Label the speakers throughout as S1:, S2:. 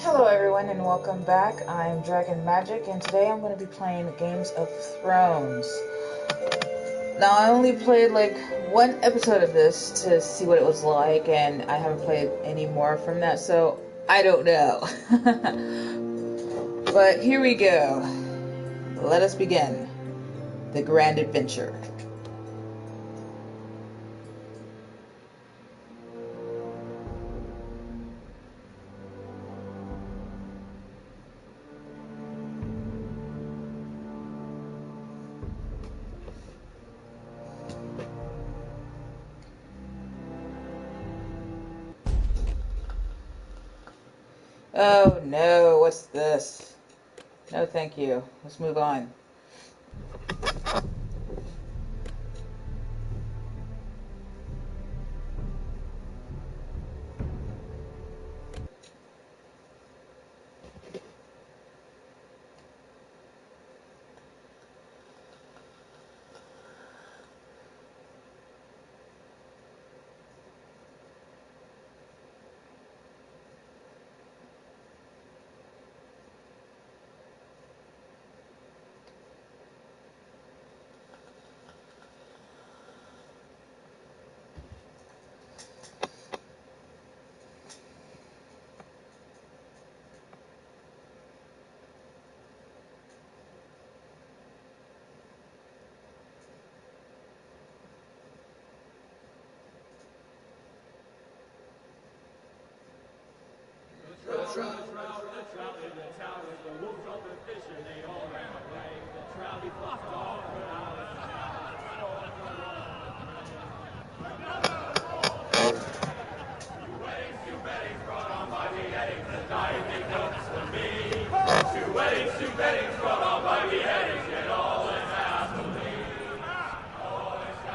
S1: Hello everyone and welcome back. I'm Dragon Magic and today I'm going to be playing Games of Thrones. Now I only played like one episode of this to see what it was like and I haven't played any more from that, so I don't know. But here we go. Let us begin. The Grand Adventure. Oh no, what's this? No thank you. Let's move on.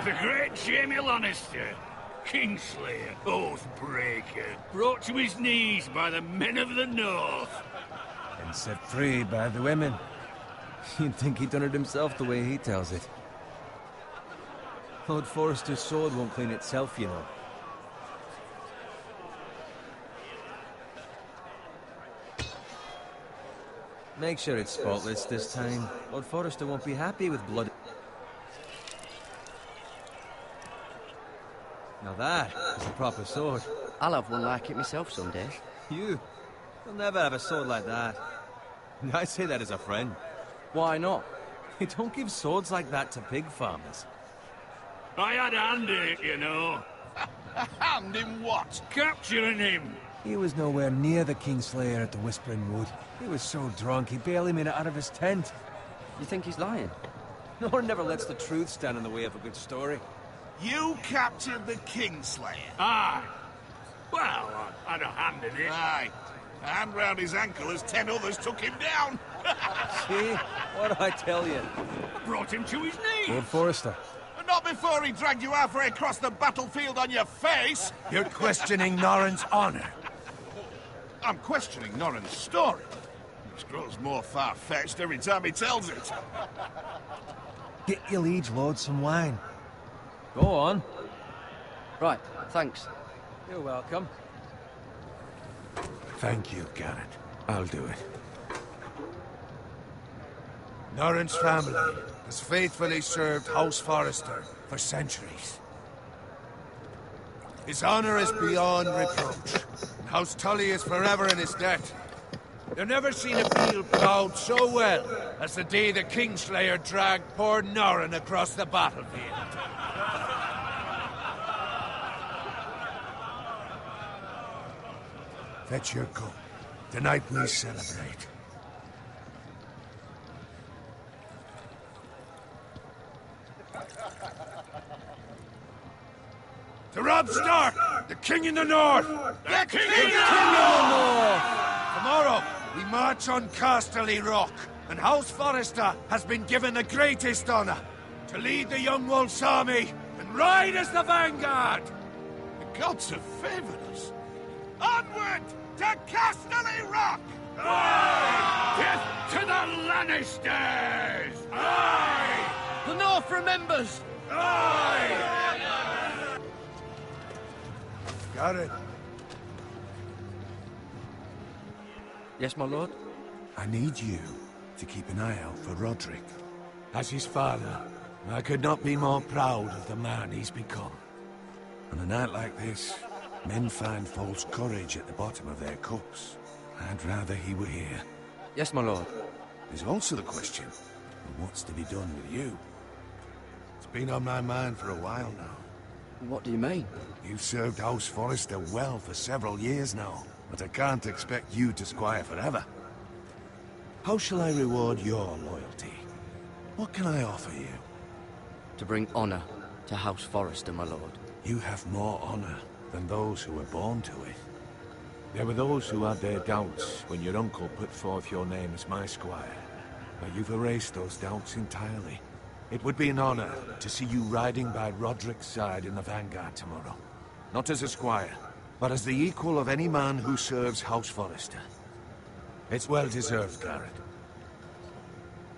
S2: The great Jaime Lannister, Kingslayer, Oathbreaker, brought to his knees by the men of the North.
S3: And set free by the women. You'd think he'd done it himself the way he tells it. Lord Forrester's sword won't clean itself, you know. Make sure it's spotless this time. Lord Forrester won't be happy with blood. Now that is a proper sword.
S4: I'll have one like it myself someday.
S3: You'll never have a sword like that. I say that as a friend.
S4: Why not?
S3: You don't give swords like that to pig farmers.
S2: I had a hand in it, you know.
S5: A hand in what?
S2: Capturing him.
S3: He was nowhere near the Kingslayer at the Whispering Wood. He was so drunk he barely made it out of his tent.
S4: You think he's lying?
S3: Nor never lets the truth stand in the way of a good story.
S5: You captured the Kingslayer?
S2: Aye. Well, I had a hand in it.
S5: Aye. A hand round his ankle as 10 others took him down.
S3: See? What did I tell you?
S2: I brought him to his knees.
S3: Lord Forrester.
S5: Not before he dragged you halfway across the battlefield on your face.
S3: You're questioning Norrin's honor.
S5: I'm questioning Norrin's story. It grows more far-fetched every time he tells it.
S3: Get your liege lord some wine. Go on.
S4: Right, thanks.
S3: You're welcome. Thank you, Garrett. I'll do it.
S6: Norrin's family has faithfully served House Forrester for centuries. His honor is beyond reproach, and House Tully is forever in his debt. They've never seen a field plowed so well as the day the Kingslayer dragged poor Norrin across the battlefield. Fetch your gun. Tonight we celebrate. To Robb Stark, the King in the North!
S5: The King
S6: in the North! Tomorrow, we march on Casterly Rock, and House Forrester has been given the greatest honor to lead the Young Wolf's army and ride as the vanguard!
S5: The gods have favored us. Onward to Casterly Rock!
S2: Death to the Lannisters!
S5: Aye!
S4: The North remembers!
S5: Aye!
S6: Got it.
S4: Yes, my lord?
S6: I need you to keep an eye out for Roderick. As his father, I could not be more proud of the man he's become. On a night like this, men find false courage at the bottom of their cups. I'd rather he were here.
S4: Yes, my lord.
S6: There's also the question of what's to be done with you. It's been on my mind for a while now.
S4: What do you mean?
S6: You've served House Forrester well for several years now, but I can't expect you to squire forever. How shall I reward your loyalty? What can I offer you?
S4: To bring honor to House Forrester, my lord.
S6: You have more honor than those who were born to it. There were those who had their doubts when your uncle put forth your name as my squire. But you've erased those doubts entirely. It would be an honor to see you riding by Roderick's side in the vanguard tomorrow. Not as a squire, but as the equal of any man who serves House Forrester. It's well deserved, Garrett.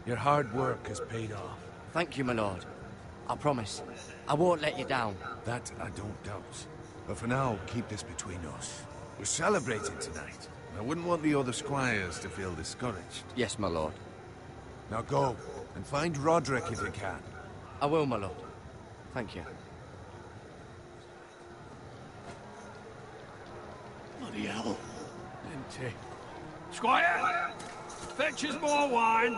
S6: Your hard work has paid off.
S4: Thank you, my lord. I promise. I won't let you down.
S6: That I don't doubt. But for now, keep this between us. We're celebrating tonight. I wouldn't want the other squires to feel discouraged.
S4: Yes, my lord.
S6: Now go, and find Roderick if you can.
S4: I will, my lord. Thank you.
S2: Bloody hell. Empty. Squire! Fetch us more wine!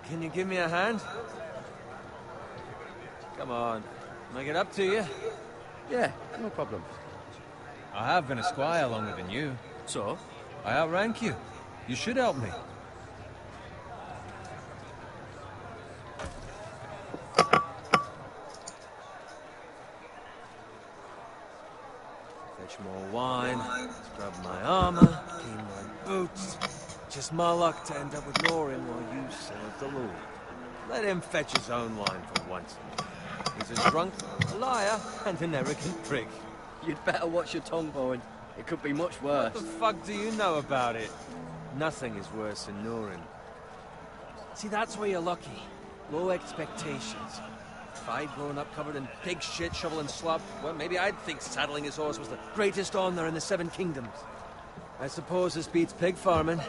S3: Can you give me a hand? Come on. Make it up to you.
S4: Yeah, no problem.
S3: I have been a squire longer than you.
S4: So?
S3: I outrank you. You should help me. Fetch more wine, scrub my armor, clean my boots. Just my luck to end up with Norin while you serve the Lord. Let him fetch his own wine for once. He's a drunk, a liar, and an arrogant prick.
S4: You'd better watch your tongue, Bowen. It could be much worse.
S3: What the fuck do you know about it? Nothing is worse than Norin. See, that's where you're lucky. Low expectations. If I'd grown up covered in pig shit, shovel and slop, well, maybe I'd think saddling his horse was the greatest honor in the Seven Kingdoms. I suppose this beats pig farming.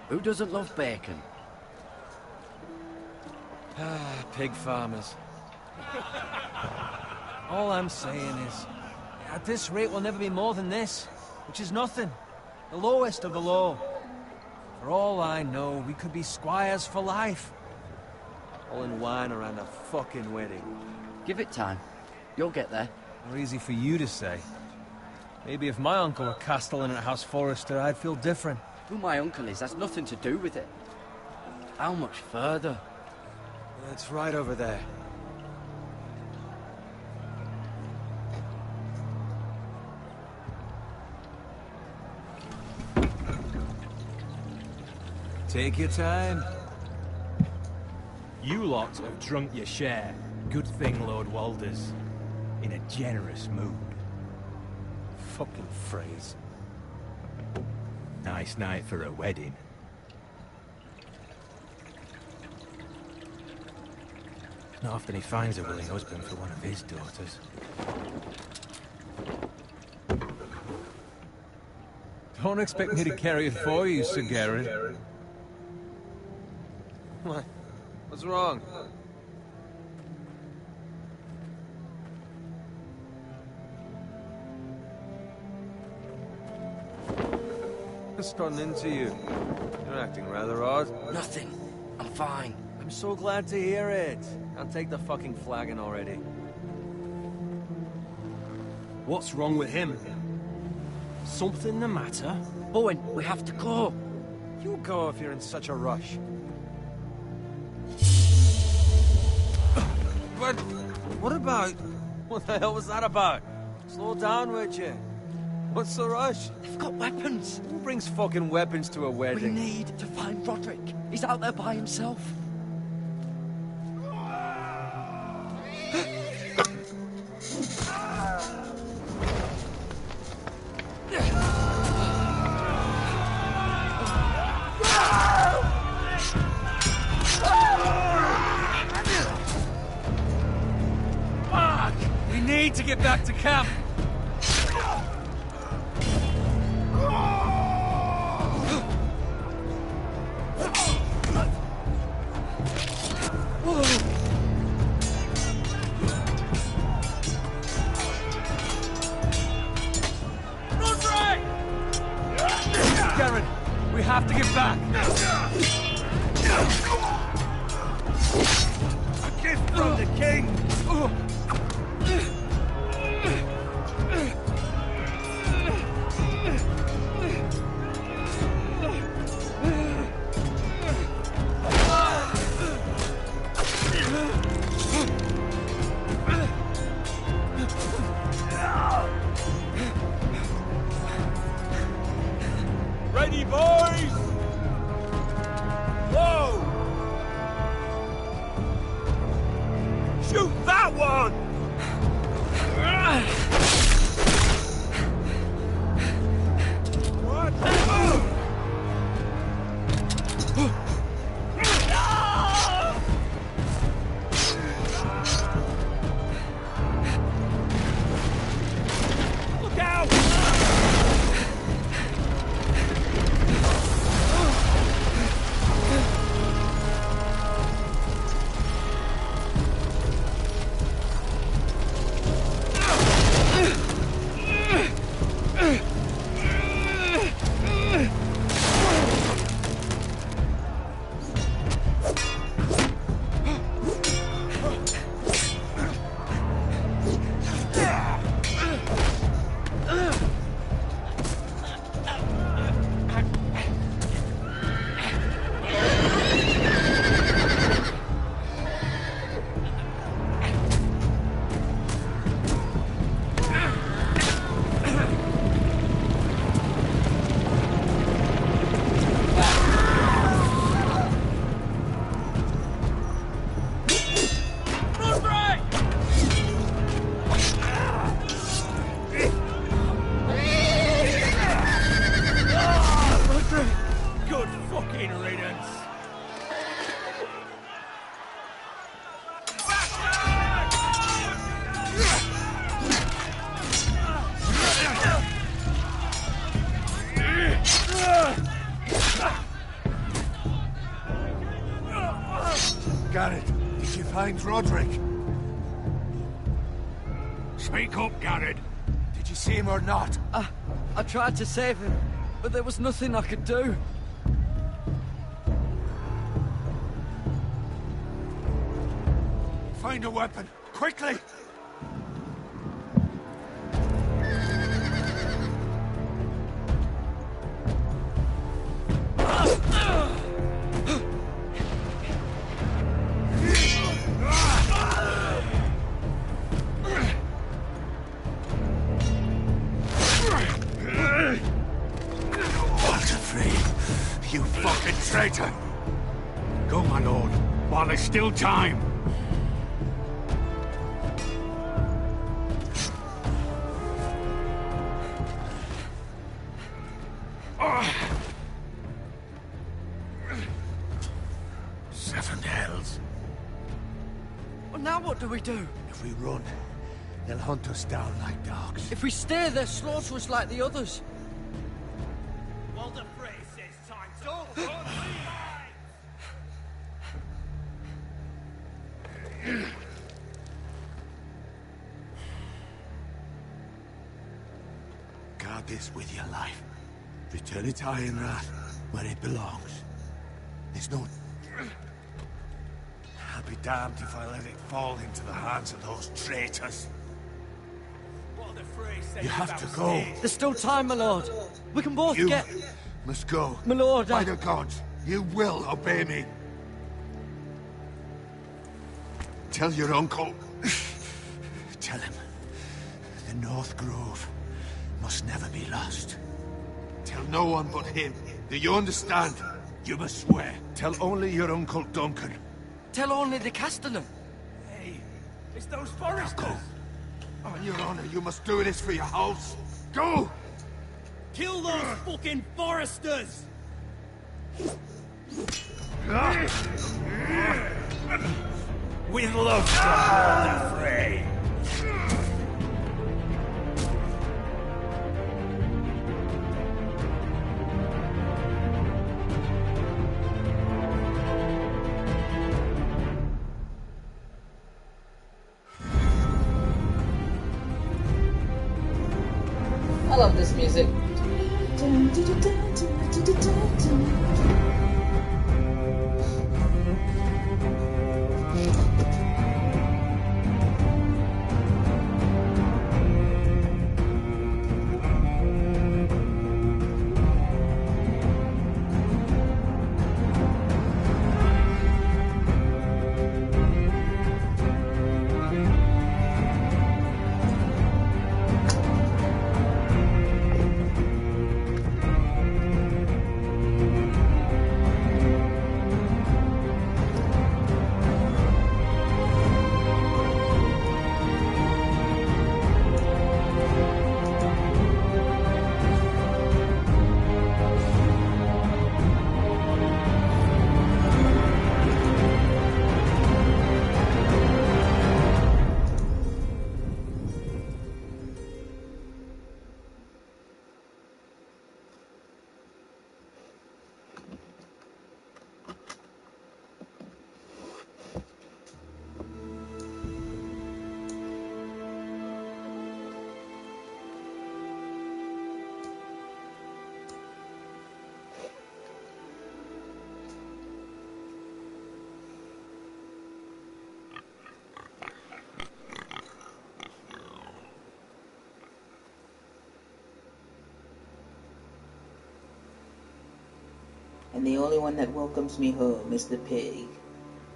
S4: Who doesn't love bacon?
S3: Ah, pig farmers. All I'm saying is, at this rate we'll never be more than this, which is nothing. The lowest of the low. For all I know, we could be squires for life. All in wine around a fucking wedding.
S4: Give it time. You'll get there.
S3: More easy for you to say. Maybe if my uncle were castellan at House Forrester, I'd feel different.
S4: Who my uncle is has nothing to do with it. How much further?
S3: It's right over there. Take your time.
S7: You lot have drunk your share. Good thing Lord Walder's in a generous mood.
S3: Fucking phrase.
S7: Nice night for a wedding. Not often he finds a willing husband for one of his daughters.
S3: Don't expect me to carry it for you, Sir Garrett. What? What's wrong? What's gotten into you? You're acting rather odd.
S4: Nothing. I'm fine.
S3: I'm so glad to hear it. I'll take the fucking flagon already.
S7: What's wrong with him? Something the matter?
S4: Bowen, we have to go.
S3: You go if you're in such a rush. But what about... What the hell was that about? Slow down, would you? What's the rush?
S4: They've got weapons.
S3: Who brings fucking weapons to a
S4: We
S3: wedding?
S4: need to find Roderick. He's out there by himself.
S3: We need to get back to camp. We have to get back!
S6: A gift from the king!
S3: Ready, boys! Whoa! Shoot that one! What? Look out! Good fucking riddance!
S6: Garrett, did you find Roderick?
S2: Speak up, Garrett.
S6: Did you see him or not?
S4: I tried to save him, but there was nothing I could do.
S6: Find a weapon, quickly! You fucking traitor!
S2: Go, my lord, while there's still time.
S6: Seven hells.
S4: Well, now what do we do?
S6: If we run, they'll hunt us down like dogs.
S4: If we stay, they'll slaughter us like the others.
S7: Walder Frey says time to...
S6: Guard this with your life. Return it to Ironrath, where it belongs. There's no... I'll be damned if I let it fall into the hands of those traitors.
S7: Walder Frey says
S6: You have to go.
S4: There's still time, my lord. We can both
S6: You
S4: get...
S6: must go.
S4: My lord,
S6: By the gods, you will obey me. Tell your uncle. Tell him. The North Grove must never be lost. Tell no one but him. Do you understand? You must swear. Tell only your Uncle Duncan.
S4: Tell only the Castellan.
S7: Hey, it's those foresters!
S6: Go. On your honor, you must do this for your house. Go!
S7: Kill those fucking foresters! With love from Walder Frey.
S1: I love this music. And the only one that welcomes me home is the pig.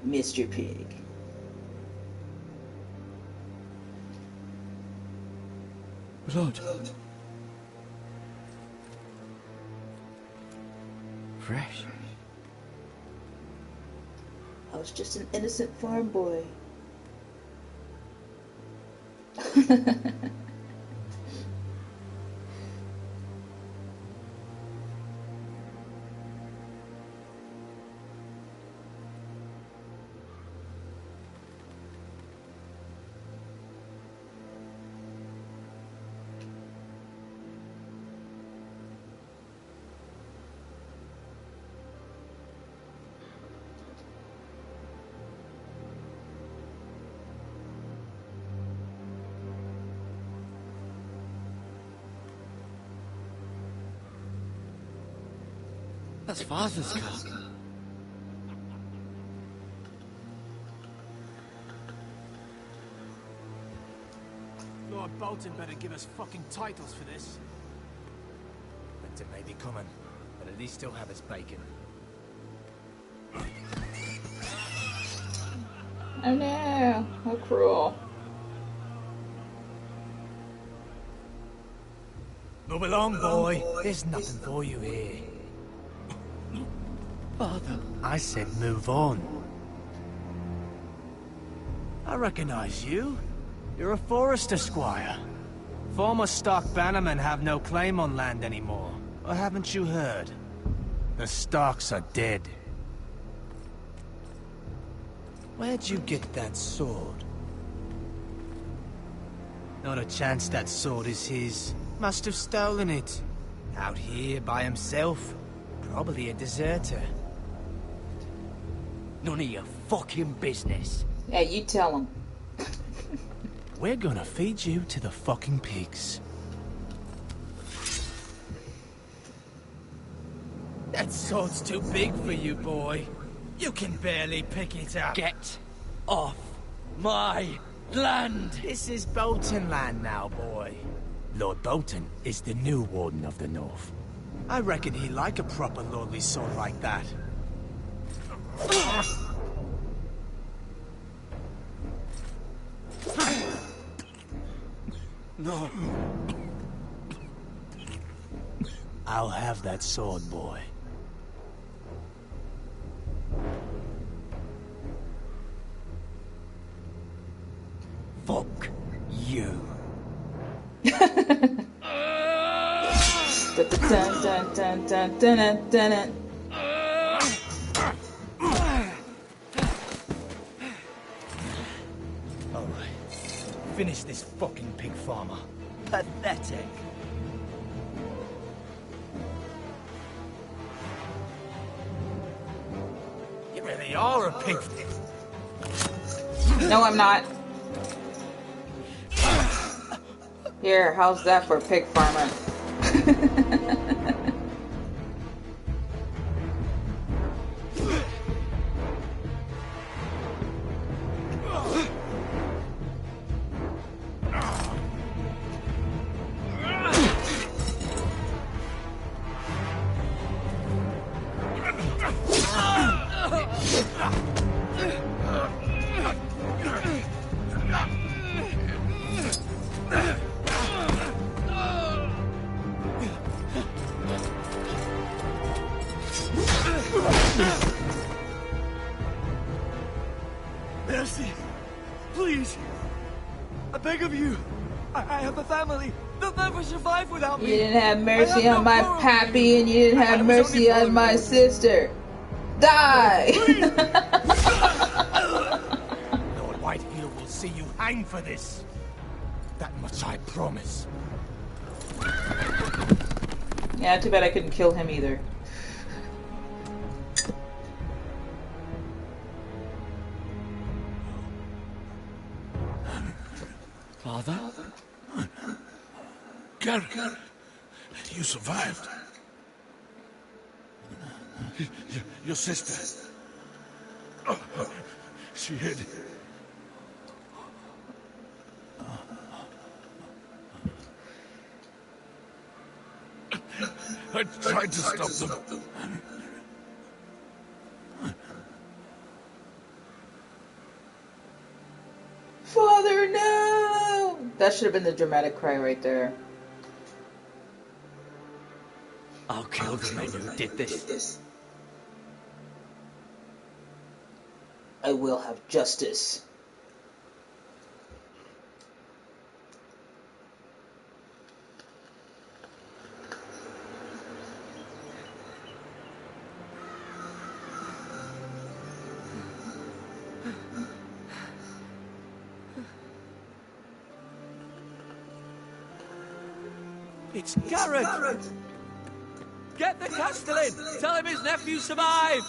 S1: Mr. Pig.
S7: Blood. Fresh.
S1: I was just an innocent farm boy.
S4: That's Father's car.
S7: Lord Bolton better give us fucking titles for this. Winter may be coming, but at least he'll have his bacon.
S1: Oh no, how cruel.
S7: Move along, boy. There's nothing for you here.
S4: Father.
S7: I said move on. I recognize you. You're a Forrester squire. Former stock bannermen have no claim on land anymore. Or haven't you heard? The Starks are dead. Where'd you get that sword? Not a chance that sword is his. Must have stolen it. Out here by himself. Probably a deserter.
S4: None of your fucking business.
S1: Yeah, you tell him.
S7: We're gonna feed you to the fucking pigs. That sword's too big for you, boy. You can barely pick it up.
S4: Get off my land!
S7: This is Bolton land now, boy. Lord Bolton is the new Warden of the North. I reckon he'd like a proper lordly sword like that.
S4: No.
S7: I'll have that sword, boy.
S4: Fuck you.
S7: Alright. Finish this fucking pig farmer. Pathetic. You really are a pig.
S1: No, I'm not. Here, how's that for a pig farmer?
S6: Mercy! Please! I beg of you! I have a family! They'll never survive without me!
S1: You didn't have mercy on my pappy, and you didn't have mercy on my sister. Die!
S6: Lord Whitehill will see you hang for this. That much I promise.
S1: Yeah, too bad I couldn't kill him either.
S4: Father?
S5: Garrett, you survived. Your sister. She hid. I tried to stop them.
S1: Father, no! That should have been the dramatic cry right there.
S4: I'll kill the men who did this.
S1: I will have justice.
S3: It's Garrett! Get the Castellan! Tell him his nephew survived!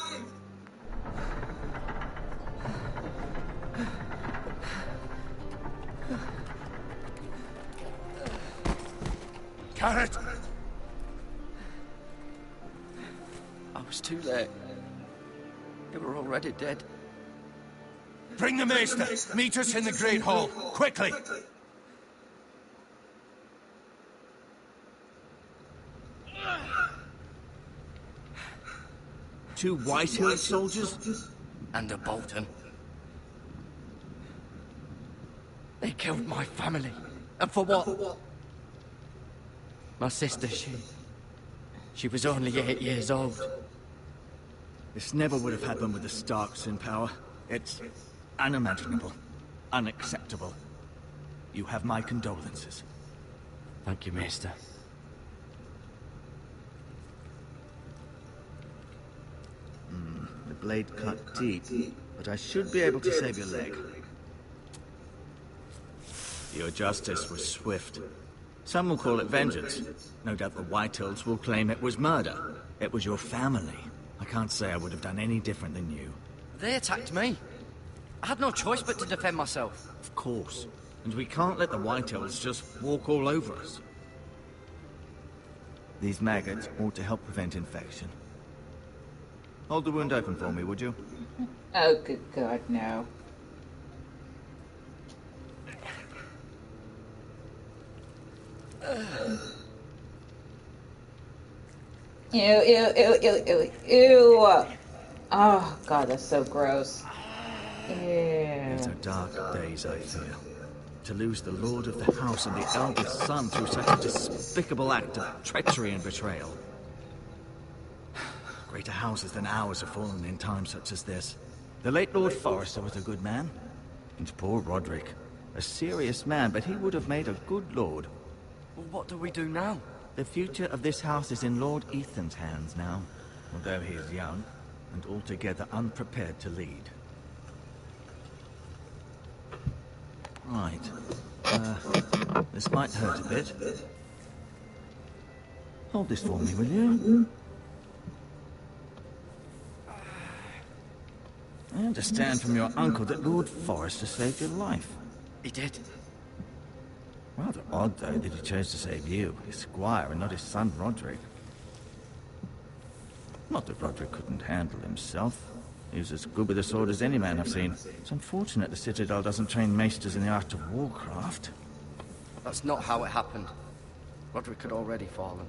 S6: Garrett!
S4: I was too late. They were already dead.
S6: Bring the Maester! Meet us in the Great Hall! Quickly!
S3: Two Whitehill soldiers?
S4: And a Bolton. They killed my family. And for what? My sister, she was only 8 years old.
S7: This never would have happened with the Starks in power. It's unimaginable. Unacceptable. You have my condolences.
S4: Thank you, Maester.
S7: The blade cut deep, but I should be able to save your leg. Your justice was swift. Some will call it vengeance. No doubt the Whitehills will claim it was murder. It was your family. I can't say I would have done any different than you.
S4: They attacked me. I had no choice but to defend myself.
S7: Of course. And we can't let the Whitehills just walk all over us. These maggots ought to help prevent infection. Hold the wound open for me, would you?
S1: Oh, good God, no. Ew, ew, ew, ew, ew, ew. Oh, God, that's so gross. Ew.
S7: These are dark days, I fear. To lose the Lord of the House and the eldest son through such a despicable act of treachery and betrayal. Greater houses than ours have fallen in times such as this. The late Lord Forrester was a good man. And poor Roderick. A serious man, but he would have made a good lord.
S4: Well, what do we do now?
S7: The future of this house is in Lord Ethan's hands now, although he is young and altogether unprepared to lead. Right. This might hurt a bit. Hold this for me, will you? I understand from your uncle that Lord Forrester saved your life.
S4: He did.
S7: Rather odd, though, that he chose to save you, his squire, and not his son Roderick. Not that Roderick couldn't handle himself. He was as good with a sword as any man I've seen. It's unfortunate the Citadel doesn't train maesters in the art of warcraft.
S4: That's not how it happened. Roderick had already fallen.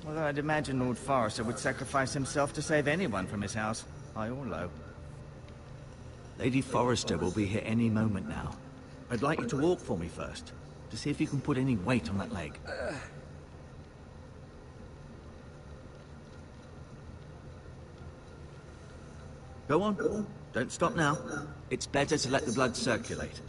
S7: Although I'd imagine Lord Forrester would sacrifice himself to save anyone from his house, high or low. Lady Forrester will be here any moment now. I'd like you to walk for me first, to see if you can put any weight on that leg.
S8: Go on. Don't stop now. It's better to let the blood circulate.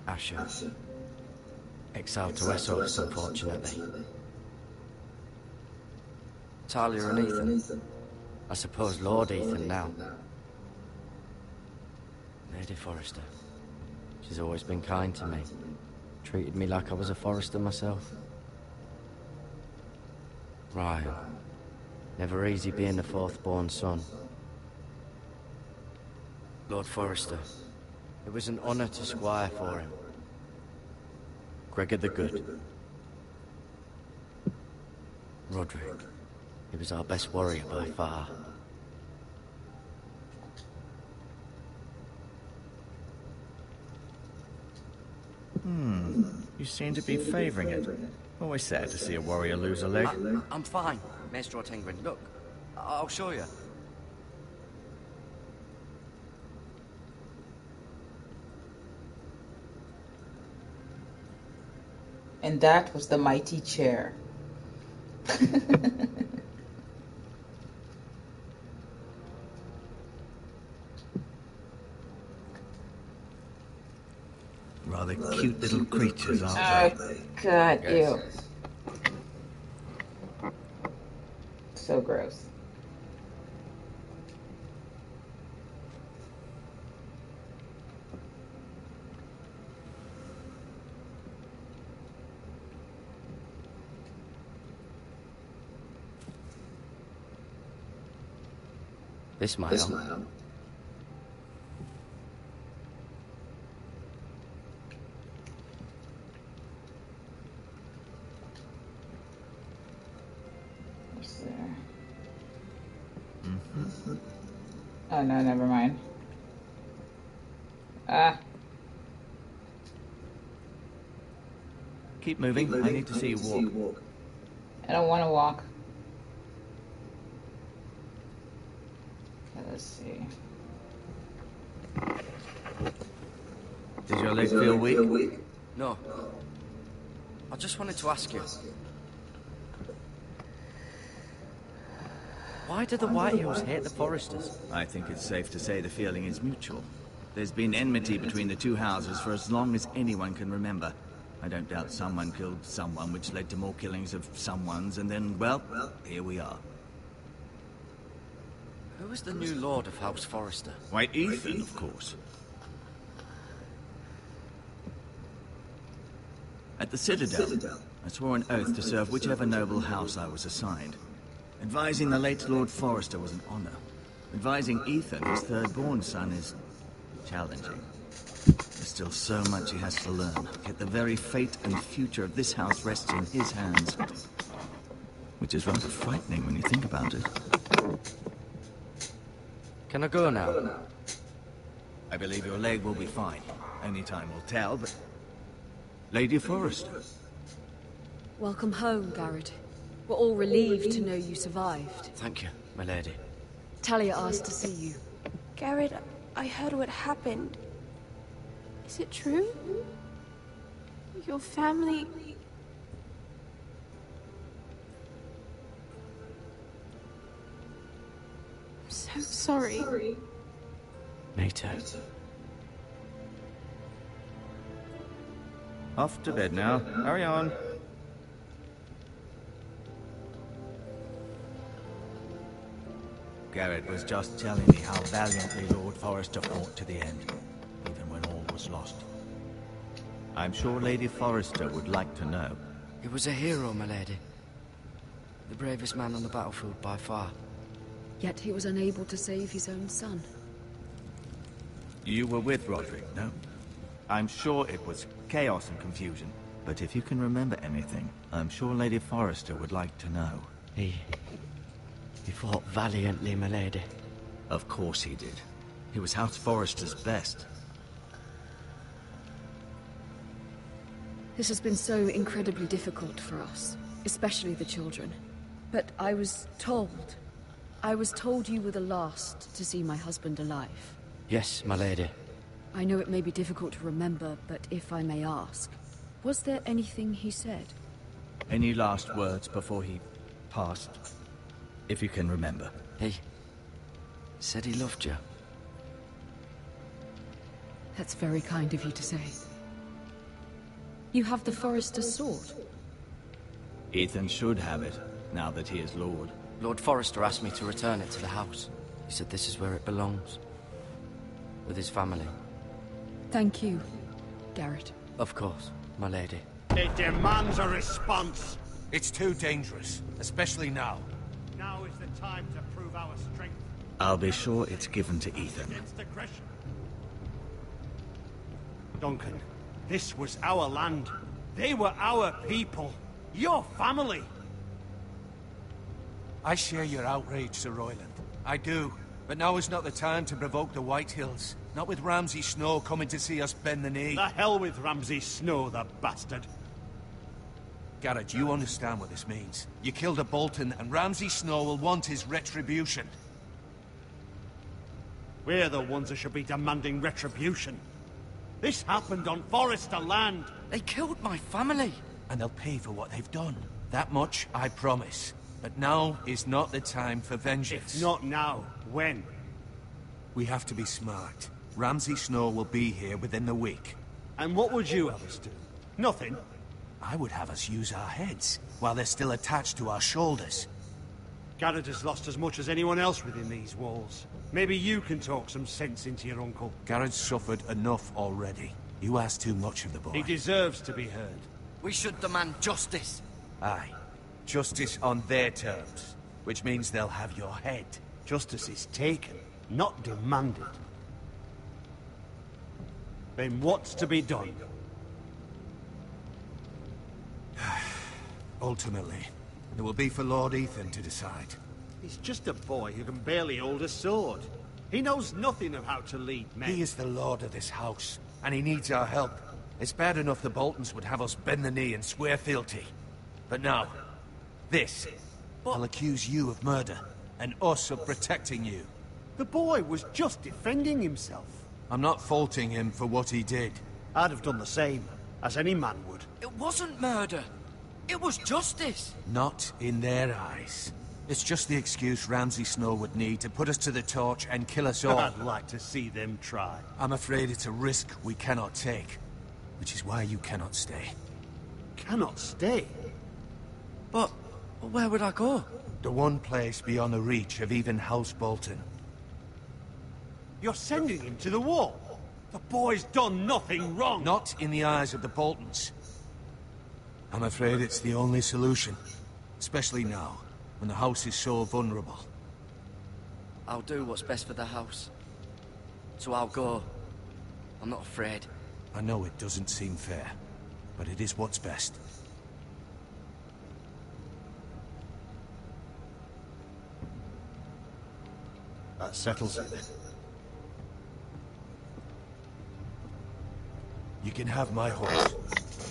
S4: Asher. Exiled to Essos, unfortunately. Talia and Ethan. I suppose Lord Ethan now. Lady Forrester. She's always been kind to me. Treated me like I was a Forrester myself. Ryan. Never easy being the fourth-born son. Lord Forrester. It was an honor to squire for him. Gregor the Good. Roderick. He was our best warrior by far.
S8: You seem to be favoring it. Always sad to see a warrior lose a leg.
S4: I'm fine, Maestro Tengrin. Look, I'll show you.
S1: And that was the mighty chair.
S8: Rather cute little creatures, aren't they?
S1: God,
S4: Yes.
S1: ew. So gross.
S4: This might help.
S1: What's there? Oh no, never mind. Ah.
S8: Keep moving. I need to see you walk.
S1: I don't want to walk. Okay, let's see.
S8: Does your leg feel weak?
S4: No. I just wanted to ask you. Why do the Whitehills hate the Forresters?
S8: I think it's safe to say the feeling is mutual. There's been enmity between the two houses for as long as anyone can remember. I don't doubt someone killed someone, which led to more killings of someones, and then, well, here we are.
S4: Who is the new Lord of House Forrester?
S8: Why, Ethan, of course. At the Citadel, I swore an oath to serve whichever noble house I was assigned. Advising the late Lord Forrester was an honor. Advising Ethan, his third-born son, is challenging. There's still so much he has to learn, yet the very fate and future of this house rests in his hands. Which is rather frightening when you think about it.
S4: Can I go now?
S8: I believe your leg will be fine. Only time will tell, but... Lady Forrester.
S9: Welcome home, Garrett. We're all relieved to know you survived.
S4: Thank you, my lady.
S9: Talia asked to see you.
S10: Garrett, I heard what happened. Is it true? Your family... I'm so sorry.
S4: Me too.
S8: Off to bed now. Hurry on. Garrett was just telling me how valiantly Lord Forrester fought to the end, even when all was lost. I'm sure Lady Forrester would like to know.
S4: He was a hero, my lady. The bravest man on the battlefield by far.
S9: Yet he was unable to save his own son.
S8: You were with Roderick, no? I'm sure it was chaos and confusion. But if you can remember anything, I'm sure Lady Forrester would like to know.
S4: He fought valiantly, my lady.
S8: Of course he did. He was House Forrester's best.
S9: This has been so incredibly difficult for us, especially the children. But I was told I was told you were the last to see my husband alive.
S4: Yes, my lady.
S9: I know it may be difficult to remember, but if I may ask, was there anything he said?
S8: Any last words before he passed? If you can remember.
S4: He said he loved you.
S9: That's very kind of you to say. You have the Forester's sword.
S8: Ethan should have it, now that he is Lord.
S4: Lord Forrester asked me to return it to the house. He said this is where it belongs. With his family.
S9: Thank you, Garrett.
S4: Of course, my lady.
S6: It demands a response. It's too dangerous, especially now. Now is the time to prove our strength.
S8: I'll be sure it's given to Ethan.
S6: Against aggression. Duncan, this was our land. They were our people. Your family. I share your outrage, Sir Royland. I do. But now is not the time to provoke the Whitehills. Not with Ramsay Snow coming to see us bend the knee. The hell with Ramsay Snow, the bastard. Garrett, you understand what this means. You killed a Bolton, and Ramsay Snow will want his retribution. We're the ones that should be demanding retribution. This happened on Forester land.
S4: They killed my family.
S6: And they'll pay for what they've done. That much, I promise. But now is not the time for vengeance. If not now, when? We have to be smart. Ramsay Snow will be here within the week. And what would you have us do? Nothing. I would have us use our heads, while they're still attached to our shoulders. Garrett has lost as much as anyone else within these walls. Maybe you can talk some sense into your uncle. Garrett's suffered enough already. You ask too much of the boy. He deserves to be heard.
S4: We should demand justice.
S6: Aye. Justice on their terms. Which means they'll have your head. Justice is taken, not demanded. Then what's to be done? Ultimately, it will be for Lord Ethan to decide. He's just a boy who can barely hold a sword. He knows nothing of how to lead men. He is the lord of this house, and he needs our help. It's bad enough the Boltons would have us bend the knee and swear fealty. But now, this. I'll accuse you of murder, and us of protecting you. The boy was just defending himself. I'm not faulting him for what he did. I'd have done the same, as any man would.
S4: It wasn't murder. It was justice.
S6: Not in their eyes. It's just the excuse Ramsay Snow would need to put us to the torch and kill us all. I'd like to see them try. I'm afraid it's a risk we cannot take. Which is why you cannot stay. Cannot stay?
S4: But where would I go?
S6: The one place beyond the reach of even House Bolton. You're sending him to the wall? The boy's done nothing wrong! Not in the eyes of the Boltons. I'm afraid it's the only solution. Especially now, when the house is so vulnerable.
S4: I'll do what's best for the house. So I'll go. I'm not afraid.
S6: I know it doesn't seem fair, but it is what's best. That settles it. You can have my horse,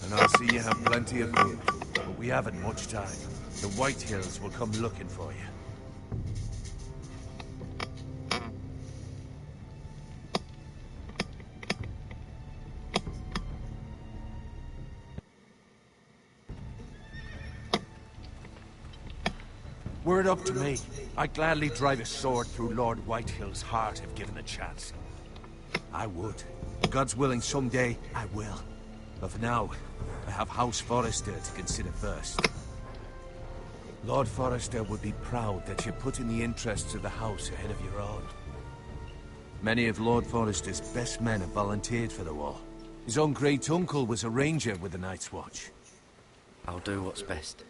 S6: and I'll see you have plenty of food. But we haven't much time. The Whitehills will come looking for you. Were it up to me, I'd gladly drive a sword through Lord Whitehill's heart if given the chance. I would. God's willing, someday I will. But for now, I have House Forrester to consider first. Lord Forrester would be proud that you're putting the interests of the house ahead of your own. Many of Lord Forrester's best men have volunteered for the war. His own great-uncle was a ranger with the Night's Watch.
S4: I'll do what's best.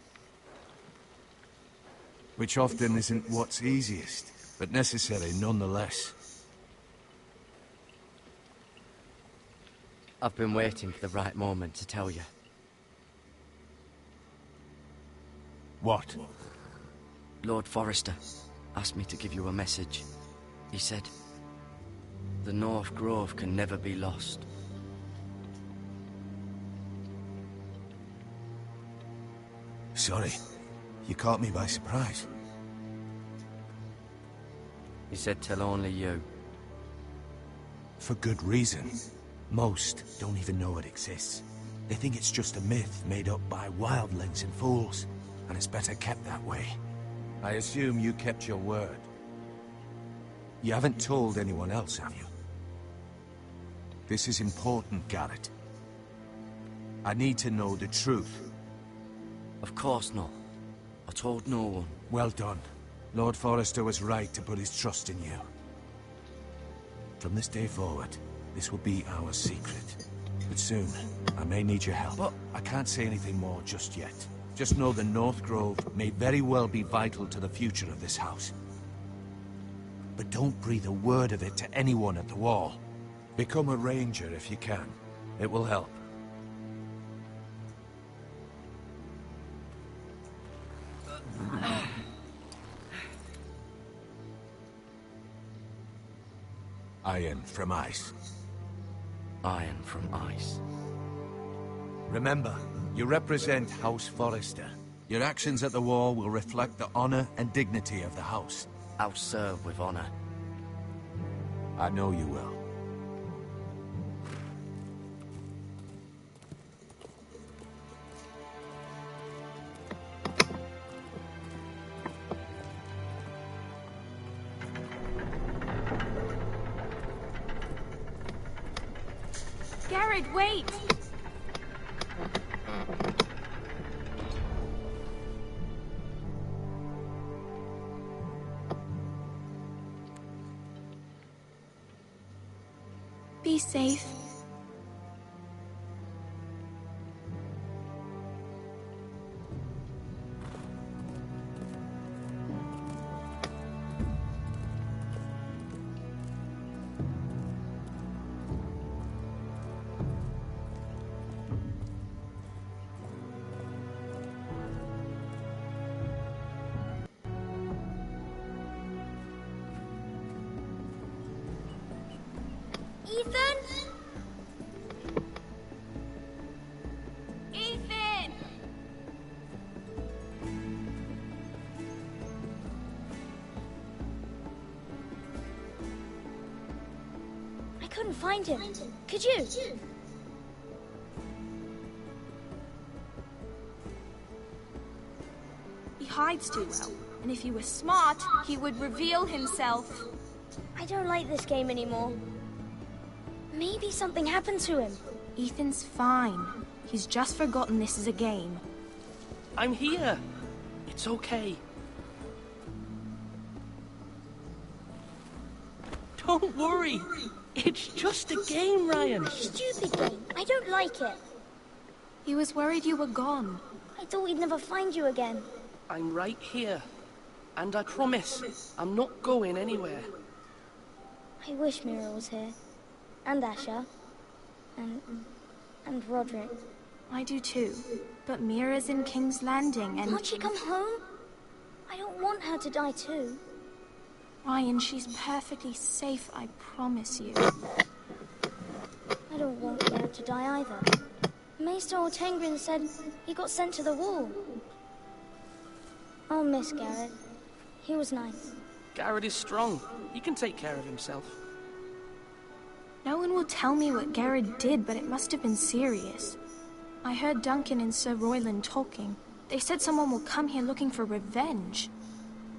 S6: Which often isn't what's easiest, but necessary nonetheless.
S4: I've been waiting for the right moment to tell you.
S6: What?
S4: Lord Forrester asked me to give you a message. He said, the North Grove can never be lost.
S6: Sorry. You caught me by surprise.
S4: He said tell only you.
S6: For good reason. Most don't even know it exists. They think it's just a myth made up by wildlings and fools, and it's better kept that way. I assume you kept your word. You haven't told anyone else, have you? This is important, Garrett. I need to know the truth.
S4: Of course not. I told no one.
S6: Well done. Lord Forrester was right to put his trust in you. From this day forward, this will be our secret. But soon, I may need your help. But I can't say anything more just yet. Just know the North Grove may very well be vital to the future of this house. But don't breathe a word of it to anyone at the Wall. Become a ranger if you can. It will help. Iron from ice.
S4: Iron from ice.
S6: Remember, you represent House Forrester. Your actions at the Wall will reflect the honor and dignity of the house.
S4: I'll serve with honor.
S6: I know you will.
S10: Garrett, wait! Be safe.
S11: Ethan?
S10: Ethan!
S11: I couldn't find him. Could you?
S10: He hides too well, and if he were smart, he would reveal himself.
S11: I don't like this game anymore. Maybe something happened to him.
S10: Ethan's fine. He's just forgotten this is a game.
S12: I'm here. It's okay. Don't worry. It's just a game, Ryan.
S11: Stupid game. I don't like it.
S10: He was worried you were gone.
S11: I thought we'd never find you again.
S12: I'm right here. And I promise, I'm not going anywhere.
S11: I wish Mira was here. And Asher. And Roderick.
S10: I do too. But Mira's in King's Landing and...
S11: Can't she come home? I don't want her to die too.
S10: Ryan, she's perfectly safe, I promise you.
S11: I don't want Garrett to die either. Maester Ortengrin said he got sent to the Wall. I'll miss Garrett. He was nice.
S12: Garrett is strong. He can take care of himself.
S10: No one will tell me what Garrett did, but it must have been serious. I heard Duncan and Sir Royland talking. They said someone will come here looking for revenge.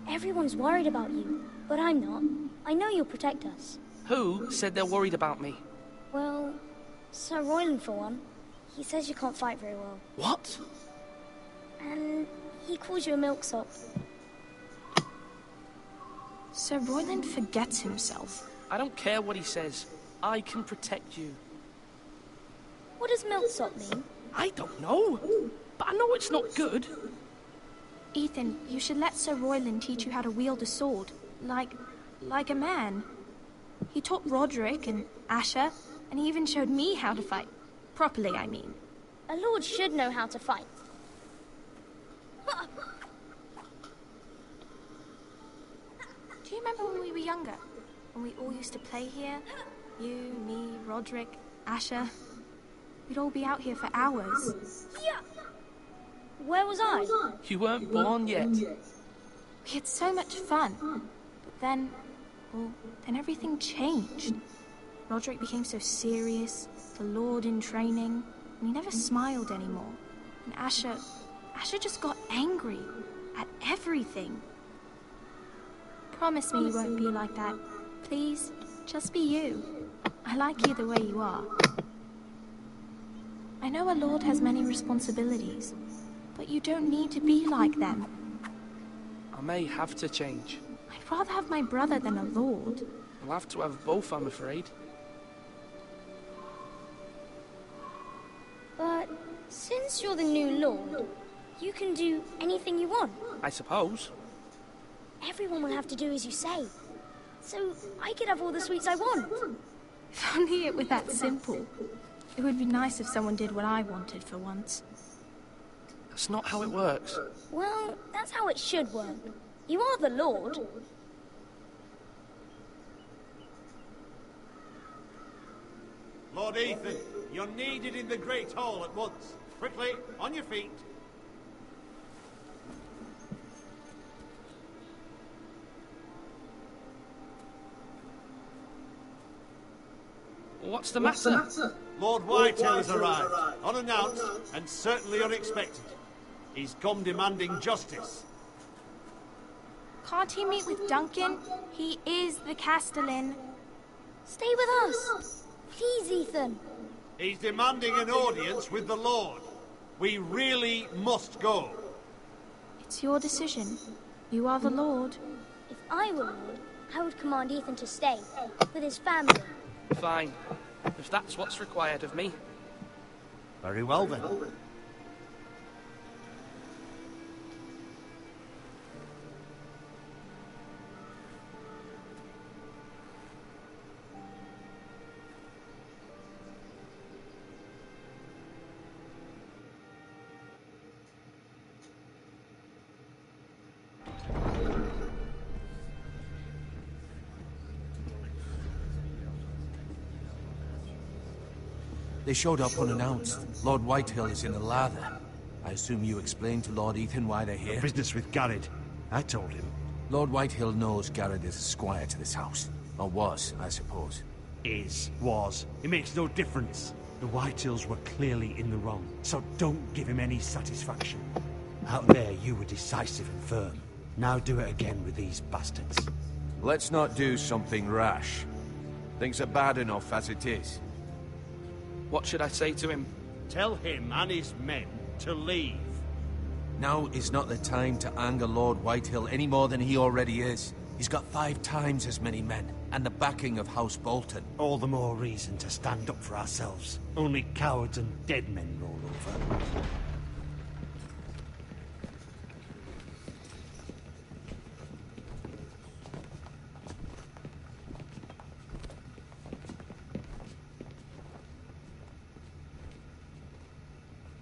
S11: Everyone's worried about you, but I'm not. I know you'll protect us.
S12: Who said they're worried about me?
S11: Well, Sir Royland for one. He says you can't fight very well.
S12: What?
S11: And he calls you a milksop.
S10: Sir Royland forgets himself.
S12: I don't care what he says. I can protect you.
S11: What does milksop mean?
S12: I don't know, but I know it's not good.
S10: Ethan, you should let Sir Royland teach you how to wield a sword. Like a man. He taught Roderick and Asher, and he even showed me how to fight. Properly, I mean.
S11: A lord should know how to fight.
S10: Do you remember when we were younger? When we all used to play here? You, me, Roderick, Asher. We'd all be out here for hours.
S11: Yeah. Where was I?
S12: You weren't born yet.
S10: We had so much fun. But then, well, then everything changed. Roderick became so serious, the Lord in training, and he never smiled anymore. And Asher just got angry at everything. Promise me you won't be like that. Please, just be you. I like you the way you are. I know a lord has many responsibilities, but you don't need to be like them.
S12: I may have to change.
S10: I'd rather have my brother than a lord.
S12: I'll have to have both, I'm afraid.
S11: But since you're the new lord, you can do anything you want.
S12: I suppose.
S11: Everyone will have to do as you say. So I could have all the sweets I want.
S10: If only it were that simple. It would be nice if someone did what I wanted for once.
S12: That's not how it works.
S11: Well, that's how it should work. You are the lord.
S13: Lord Ethan, you're needed in the Great Hall at once. Quickly, on your feet.
S12: What's the matter?
S13: Lord Whitehill has arrived, unannounced and certainly unexpected. He's come demanding justice.
S10: Can't he meet with Duncan? He is the Castellan.
S11: Stay with us. Please, Ethan.
S13: He's demanding an audience with the Lord. We really must go.
S10: It's your decision. You are the Lord.
S11: If I were Lord, I would command Ethan to stay, with his family.
S12: Fine. If that's what's required of me.
S13: Very well then.
S14: They showed up unannounced. Lord Whitehill is in the lather. I assume you explained to Lord Ethan why they're here?
S13: Business with Garrett. I told him.
S14: Lord Whitehill knows Garrett is a squire to this house. Or was, I suppose.
S13: Was. It makes no difference. The Whitehills were clearly in the wrong, so don't give him any satisfaction. Out there, you were decisive and firm. Now do it again with these bastards.
S14: Let's not do something rash. Things are bad enough as it is.
S12: What should I say to him?
S13: Tell him and his men to leave.
S14: Now is not the time to anger Lord Whitehill any more than he already is. He's got 5 times as many men, and the backing of House Bolton.
S13: All the more reason to stand up for ourselves. Only cowards and dead men roll over.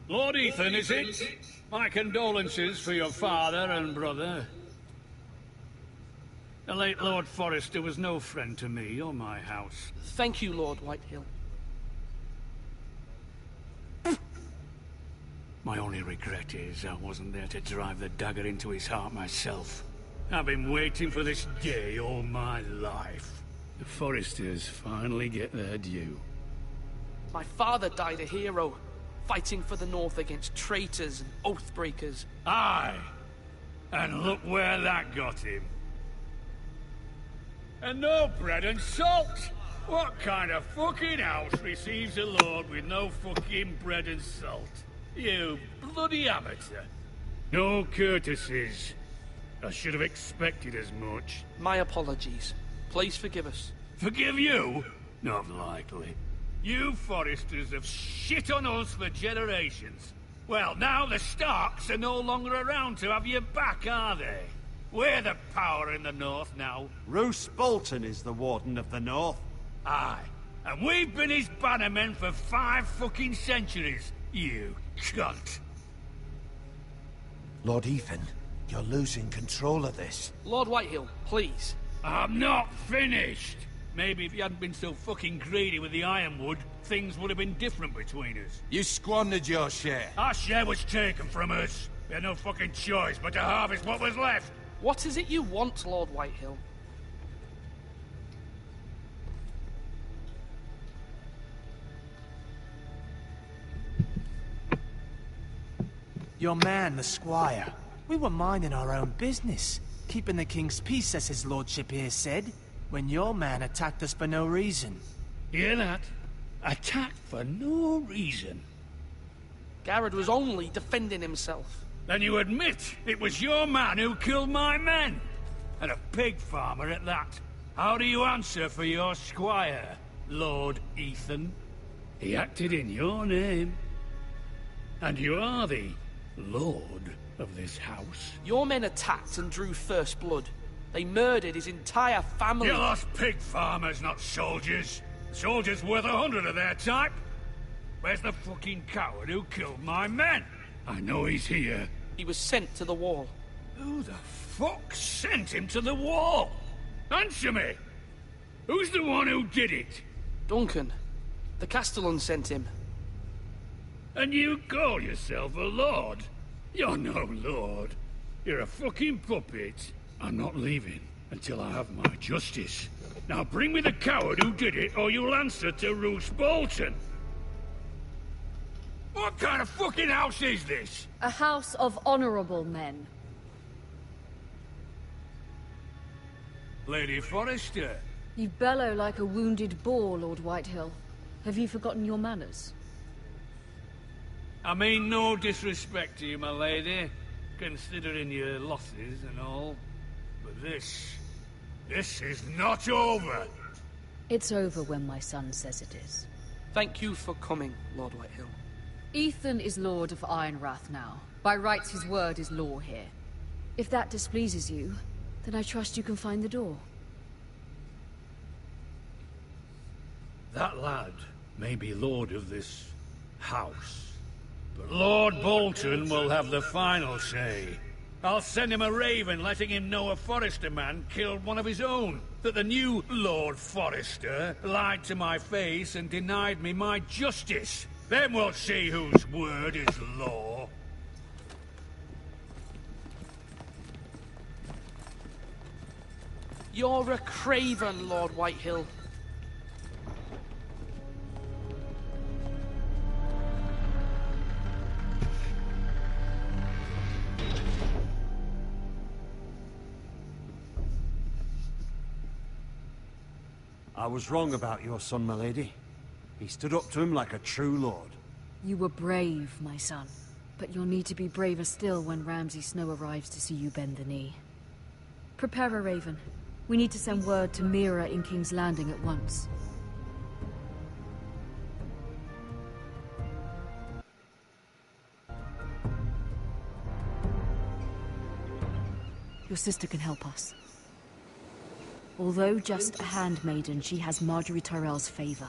S2: Lord Ethan, is it? My condolences for your father and brother. The late Lord Forrester was no friend to me or my house.
S12: Thank you, Lord Whitehill.
S2: My only regret is I wasn't there to drive the dagger into his heart myself. I've been waiting for this day all my life. The Forresters finally get their due.
S12: My father died a hero, fighting for the North against traitors and oath-breakers.
S2: Aye! And look where that got him. And no bread and salt! What kind of fucking house receives a lord with no fucking bread and salt? You bloody amateur. No courtesies. I should have expected as much.
S12: My apologies. Please forgive us.
S2: Forgive you? Not likely. You Forresters have shit on us for generations. Well, now the Starks are no longer around to have you back, are they? We're the power in the North now.
S13: Roose Bolton is the Warden of the North.
S2: Aye. And we've been his bannermen for 5 fucking centuries, you cunt.
S14: Lord Ethan, you're losing control of this.
S12: Lord Whitehill, please.
S2: I'm not finished! Maybe if you hadn't been so fucking greedy with the ironwood, things would have been different between us.
S14: You squandered your share.
S2: Our share was taken from us. We had no fucking choice but to harvest what was left.
S12: What is it you want, Lord Whitehill?
S7: Your man, the squire. We were minding our own business, keeping the king's peace, as his lordship here said, when your man attacked us for no reason.
S2: Hear that? Attacked for no reason.
S12: Garrett was only defending himself.
S2: Then you admit it was your man who killed my men? And a pig farmer at that. How do you answer for your squire, Lord Ethan? He acted in your name. And you are the lord of this house.
S12: Your men attacked and drew first blood. They murdered his entire family.
S2: You lost pig farmers, not soldiers. Soldiers worth 100 of their type. Where's the fucking coward who killed my men? I know he's here.
S12: He was sent to the wall.
S2: Who the fuck sent him to the wall? Answer me! Who's the one who did it?
S12: Duncan. The Castellan sent him.
S2: And you call yourself a lord? You're no lord. You're a fucking puppet. I'm not leaving until I have my justice. Now bring me the coward who did it, or you'll answer to Roose Bolton. What kind of fucking house is this?
S9: A house of honorable men.
S2: Lady Forrester.
S9: You bellow like a wounded boar, Lord Whitehill. Have you forgotten your manners?
S2: I mean no disrespect to you, my lady, considering your losses and all. But this is not over.
S9: It's over when my son says it is.
S12: Thank you for coming, Lord Whitehill.
S9: Ethan is Lord of Ironrath now. By rights, his word is law here. If that displeases you, then I trust you can find the door.
S2: That lad may be lord of this house, but Lord Bolton will have the final say. I'll send him a raven letting him know a Forrester man killed one of his own. That the new Lord Forrester lied to my face and denied me my justice. Then we'll see whose word is law.
S12: You're a craven, Lord Whitehill.
S13: I was wrong about your son, my lady. He stood up to him like a true lord.
S9: You were brave, my son. But you'll need to be braver still when Ramsay Snow arrives to see you bend the knee. Prepare a raven. We need to send word to Mira in King's Landing at once. Your sister can help us. Although just a handmaiden, she has Marjorie Tyrell's favor.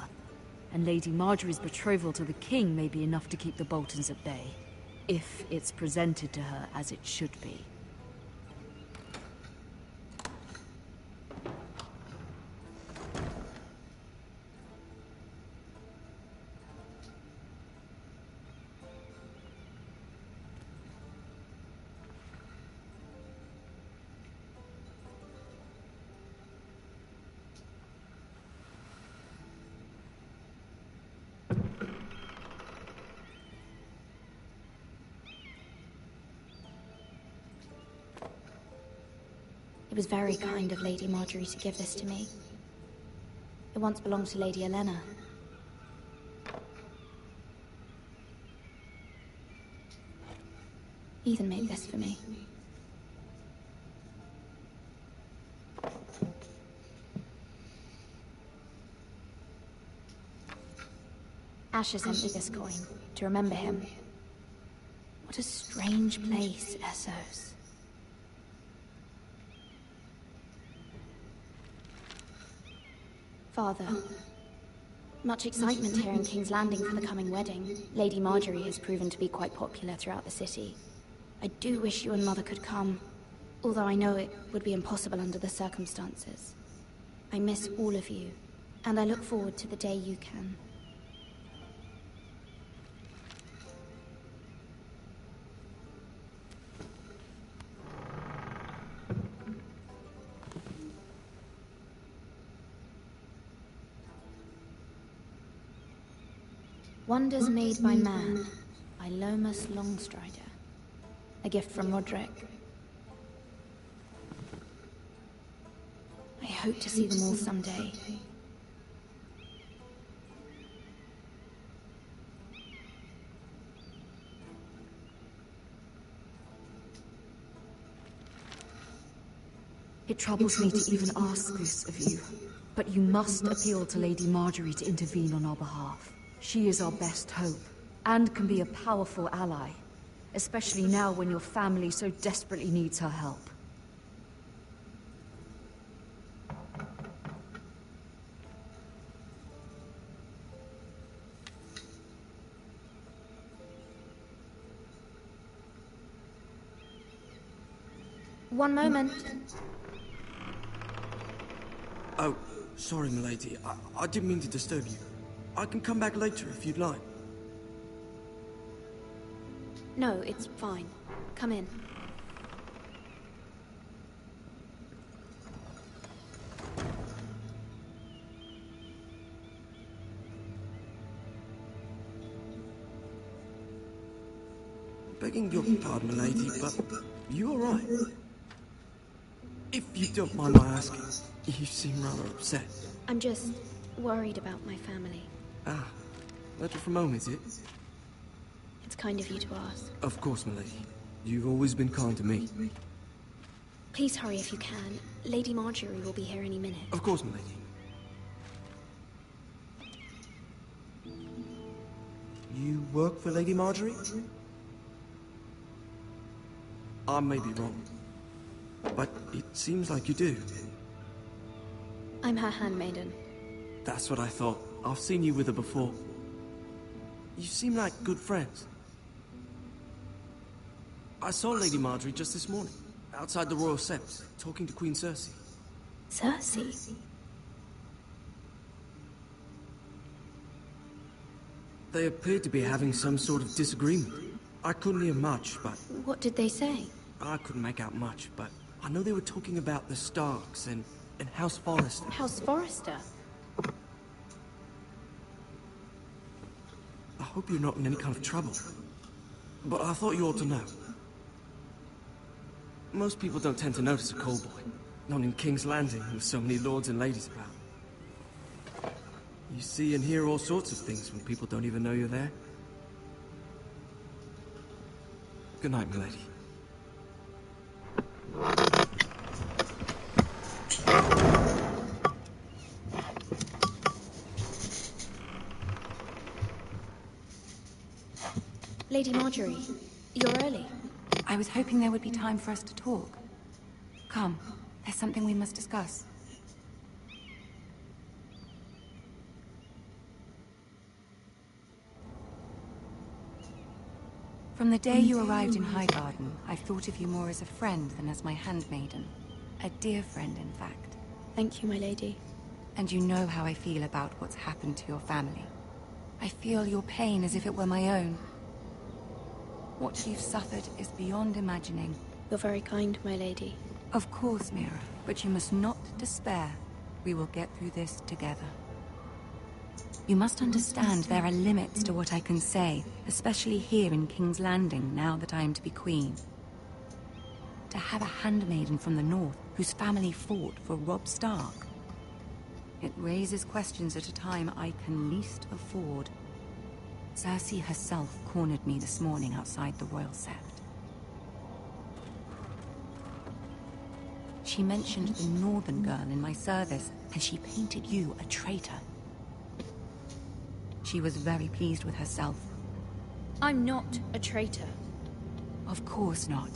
S9: And Lady Marjorie's betrothal to the king may be enough to keep the Boltons at bay. If it's presented to her as it should be.
S11: It was very kind of Lady Marjorie to give this to me. It once belonged to Lady Elena. Ethan made this for me. Asher sent me this coin to remember him. What a strange place, Essos. Father, much excitement here in King's Landing for the coming wedding. Lady Marjorie has proven to be quite popular throughout the city. I do wish you and Mother could come, although I know it would be impossible under the circumstances. I miss all of you, and I look forward to the day you can. Wonders Made by Man, by Lomas Longstrider. A gift from Roderick. I hope to see them all someday.
S9: It troubles me to even ask this of you, but you must appeal to Lady Marjorie to intervene on our behalf. She is our best hope, and can be a powerful ally, especially now when your family so desperately needs her help.
S11: One moment.
S4: Oh, sorry, milady. I didn't mean to disturb you. I can come back later if you'd like.
S11: No, it's fine. Come in.
S4: Begging your pardon, milady, but you alright? If you don't mind my asking, you seem rather upset.
S11: I'm just worried about my family.
S4: Ah, letter from home, is it?
S11: It's kind of you to ask.
S4: Of course, milady. You've always been kind to me.
S11: Please hurry if you can. Lady Marjorie will be here any minute.
S4: Of course, milady. You work for Lady Marjorie? I may be wrong, but it seems like you do.
S11: I'm her handmaiden.
S4: That's what I thought. I've seen you with her before. You seem like good friends. I saw Lady Marjorie just this morning, outside the Royal Sept, talking to Queen Cersei.
S11: Cersei?
S4: They appeared to be having some sort of disagreement. I couldn't hear much, but...
S11: What did they say?
S4: I couldn't make out much, but I know they were talking about the Starks and House Forrester.
S11: House Forrester?
S4: I hope you're not in any kind of trouble. But I thought you ought to know. Most people don't tend to notice a callboy. Not in King's Landing, with so many lords and ladies about. You see and hear all sorts of things when people don't even know you're there. Good night, milady.
S11: Lady Marjorie, you're early.
S15: I was hoping there would be time for us to talk. Come, there's something we must discuss. From the day you arrived in Highgarden, I've thought of you more as a friend than as my handmaiden. A dear friend, in fact.
S11: Thank you, my lady.
S15: And you know how I feel about what's happened to your family. I feel your pain as if it were my own. What you've suffered is beyond imagining.
S11: You're very kind, my lady.
S15: Of course, Mira, but you must not despair. We will get through this together. You must understand there are limits to what I can say, especially here in King's Landing, now that I am to be queen. To have a handmaiden from the north, whose family fought for Robb Stark. It raises questions at a time I can least afford. Cersei herself cornered me this morning outside the Royal Sept. She mentioned the northern girl in my service, and she painted you a traitor. She was very pleased with herself.
S11: I'm not a traitor.
S15: Of course not.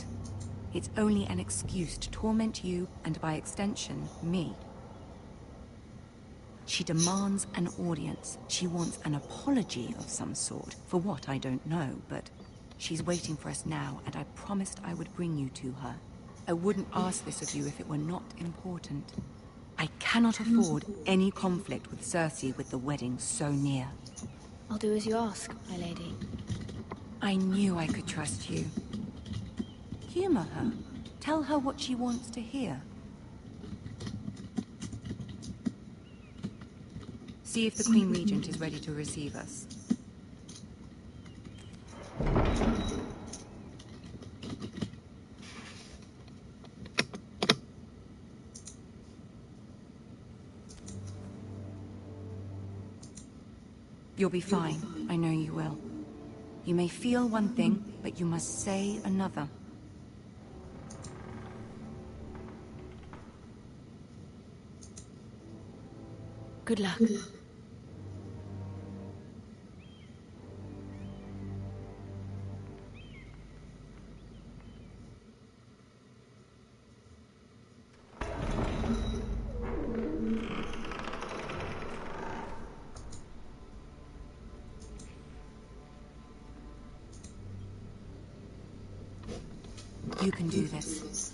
S15: It's only an excuse to torment you, and by extension, me. She demands an audience. She wants an apology of some sort. For what, I don't know, but she's waiting for us now, and I promised I would bring you to her. I wouldn't ask this of you if it were not important. I cannot afford any conflict with Cersei with the wedding so near.
S11: I'll do as you ask, my lady.
S15: I knew I could trust you. Humor her. Tell her what she wants to hear. See if the Queen Regent is ready to receive us. You'll be fine. I know you will. You may feel one thing, but you must say another.
S11: Good luck.
S15: You can do this.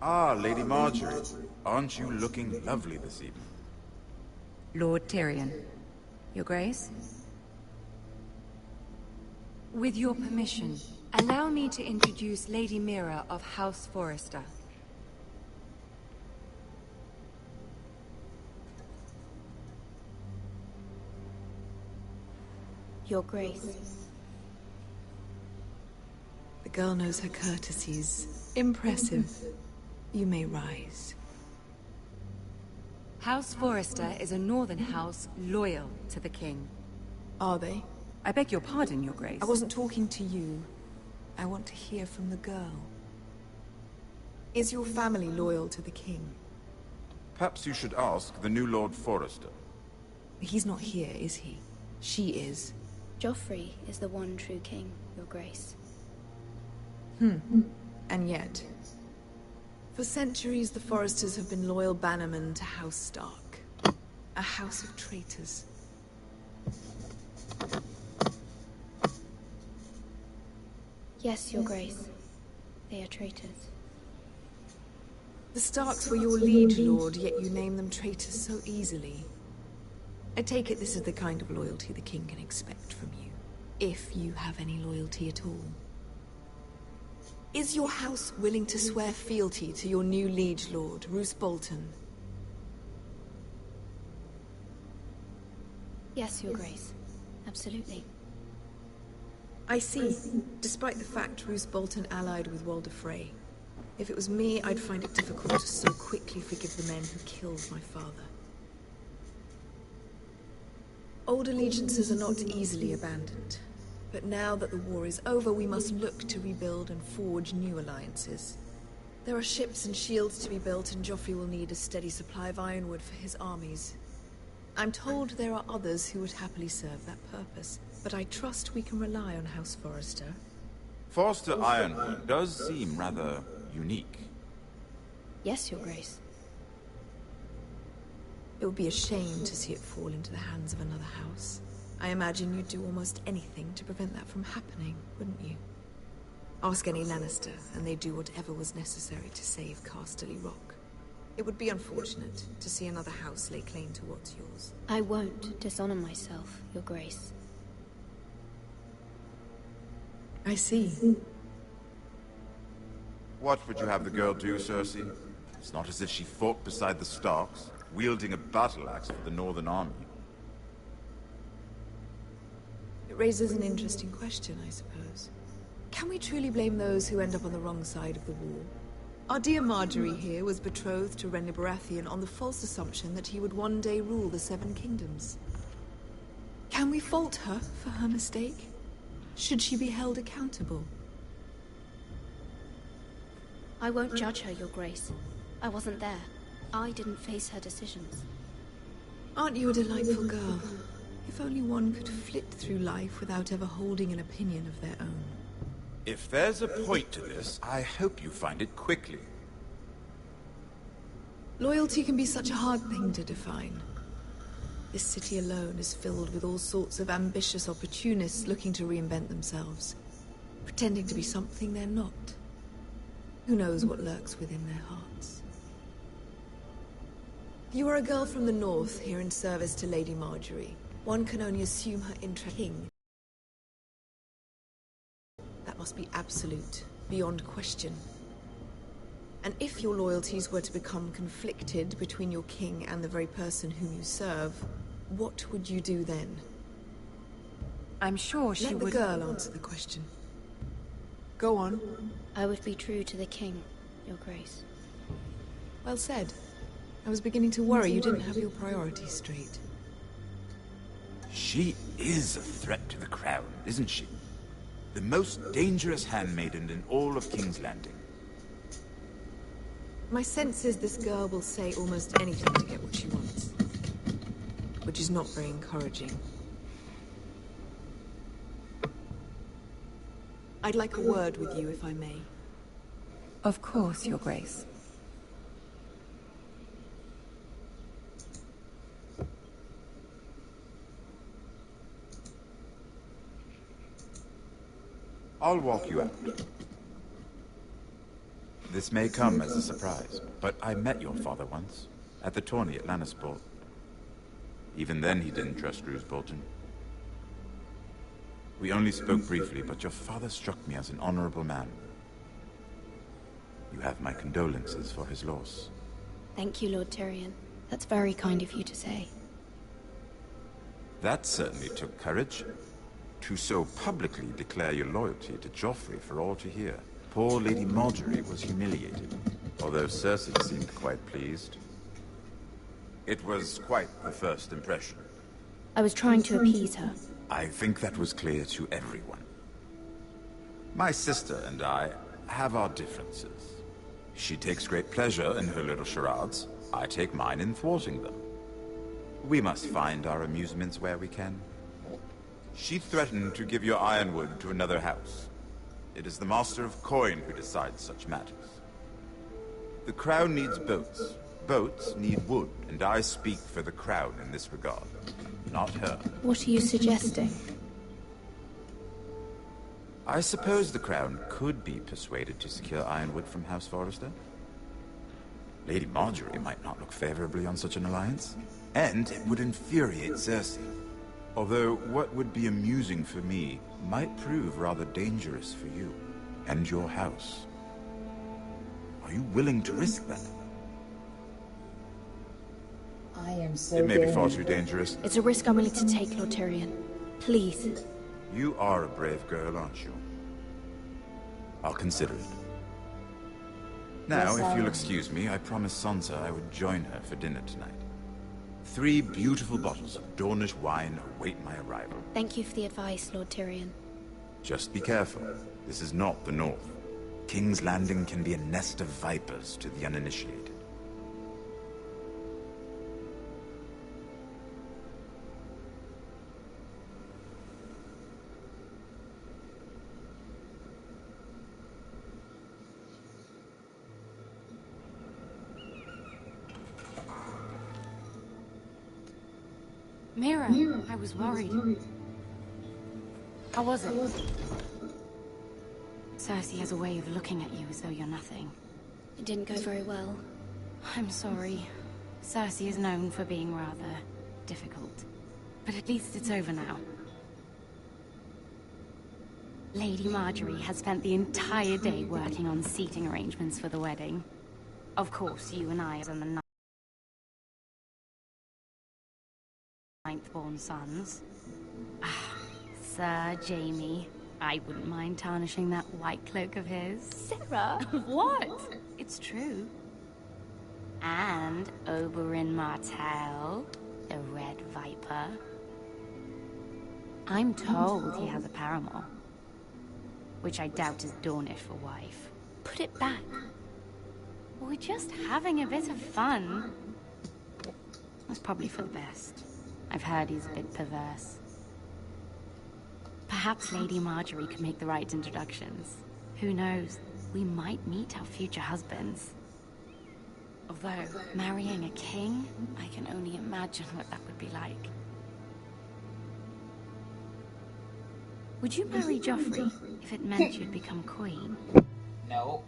S16: Ah, Lady Marjorie. Aren't you looking lovely this evening?
S15: Lord Tyrion. Your Grace? With your permission, allow me to introduce Lady Mira of House Forrester.
S11: Your Grace.
S17: The girl knows her courtesies. Impressive. You may rise.
S15: House Forrester is a northern house loyal to the king.
S17: Are they?
S15: I beg your pardon, Your Grace.
S17: I wasn't talking to you. I want to hear from the girl. Is your family loyal to the king?
S16: Perhaps you should ask the new Lord Forrester.
S17: He's not here, is he? She is.
S11: Joffrey is the one true king, Your Grace.
S17: And yet, for centuries the Forresters have been loyal bannermen to House Stark. A house of traitors.
S11: Yes, Your Grace. They are traitors.
S17: The Starks were your liege lord, yet you name them traitors so easily. I take it this is the kind of loyalty the king can expect from you. If you have any loyalty at all. Is your house willing to swear fealty to your new liege lord, Roose Bolton?
S11: Yes, Your Grace. Absolutely.
S17: I see. Despite the fact Roose Bolton allied with Walder Frey. If it was me, I'd find it difficult to so quickly forgive the men who killed my father. Old allegiances are not easily abandoned. But now that the war is over, we must look to rebuild and forge new alliances. There are ships and shields to be built, and Joffrey will need a steady supply of ironwood for his armies. I'm told there are others who would happily serve that purpose, but I trust we can rely on House Forrester.
S16: Forrester Ironwood does seem rather unique.
S11: Yes, Your Grace.
S17: It would be a shame to see it fall into the hands of another house. I imagine you'd do almost anything to prevent that from happening, wouldn't you? Ask any Lannister, and they'd do whatever was necessary to save Casterly Rock. It would be unfortunate to see another house lay claim to what's yours.
S11: I won't dishonor myself, Your Grace.
S17: I see.
S16: What would you have the girl do, Cersei? It's not as if she fought beside the Starks, wielding a battle axe for the Northern Army.
S17: It raises an interesting question, I suppose. Can we truly blame those who end up on the wrong side of the war? Our dear Marjorie here was betrothed to Renly Baratheon on the false assumption that he would one day rule the Seven Kingdoms. Can we fault her for her mistake? Should she be held accountable?
S11: I won't judge her, Your Grace. I wasn't there. I didn't face her decisions.
S17: Aren't you a delightful girl? If only one could flit through life without ever holding an opinion of their own.
S16: If there's a point to this, I hope you find it quickly.
S17: Loyalty can be such a hard thing to define. This city alone is filled with all sorts of ambitious opportunists looking to reinvent themselves, pretending to be something they're not. Who knows what lurks within their hearts? You are a girl from the north, here in service to Lady Marjorie. One can only assume her interest in king. That must be absolute, beyond question. And if your loyalties were to become conflicted between your king and the very person whom you serve, what would you do then?
S15: I'm sure she would...
S17: Let the girl answer the question. Go on.
S11: I would be true to the king, Your Grace.
S17: Well said. I was beginning to worry you didn't have your priorities straight.
S16: She is a threat to the crown, isn't she? The most dangerous handmaiden in all of King's Landing.
S17: My sense is this girl will say almost anything to get what she wants. Which is not very encouraging. I'd like a word with you, if I may.
S15: Of course, Your Grace.
S16: I'll walk you out. This may come as a surprise, but I met your father once, at the tourney at Lannisport. Even then he didn't trust Roose Bolton. We only spoke briefly, but your father struck me as an honorable man. You have my condolences for his loss.
S11: Thank you, Lord Tyrion. That's very kind of you to say.
S16: That certainly took courage. To so publicly declare your loyalty to Joffrey for all to hear. Poor Lady Margaery was humiliated, although Cersei seemed quite pleased. It was quite the first impression.
S11: I was trying to appease her.
S16: I think that was clear to everyone. My sister and I have our differences. She takes great pleasure in her little charades. I take mine in thwarting them. We must find our amusements where we can. She threatened to give your ironwood to another house. It is the Master of Coin who decides such matters. The Crown needs boats. Boats need wood, and I speak for the Crown in this regard, not her.
S11: What are you suggesting?
S16: I suppose the Crown could be persuaded to secure ironwood from House Forrester. Lady Margaery might not look favorably on such an alliance, and it would infuriate Cersei. Although what would be amusing for me might prove rather dangerous for you and your house. Are you willing to risk that?
S1: I am so
S16: It may be far too dangerous.
S11: It's a risk I'm willing to take, Lord Tyrion. Please.
S16: You are a brave girl, aren't you? I'll consider it. Now, if you'll excuse me, I promised Sansa I would join her for dinner tonight. 3 beautiful bottles of Dornish wine await my arrival.
S11: Thank you for the advice, Lord Tyrion.
S16: Just be careful. This is not the North. King's Landing can be a nest of vipers to the uninitiated.
S9: Mira, I was worried. How was it? Cersei has a way of looking at you as though you're nothing.
S11: It didn't go very well.
S9: I'm sorry. Cersei is known for being rather difficult. But at least it's over now. Lady Margaery has spent the entire day working on seating arrangements for the wedding. Of course, you and I are on the ninth-born sons. Sir Jaime. I wouldn't mind tarnishing that white cloak of his.
S11: Sarah!
S9: What? It's true. And Oberyn Martell, the Red Viper. I'm told he has a paramour. Which I doubt is Dornish for wife.
S11: Put it back.
S9: We're just having a bit of fun. That's probably for the best. I've heard he's a bit perverse. Perhaps Lady Margaery could make the right introductions. Who knows? We might meet our future husbands. Although, marrying a king, I can only imagine what that would be like. Would you marry Joffrey if it meant you'd become queen?
S1: No.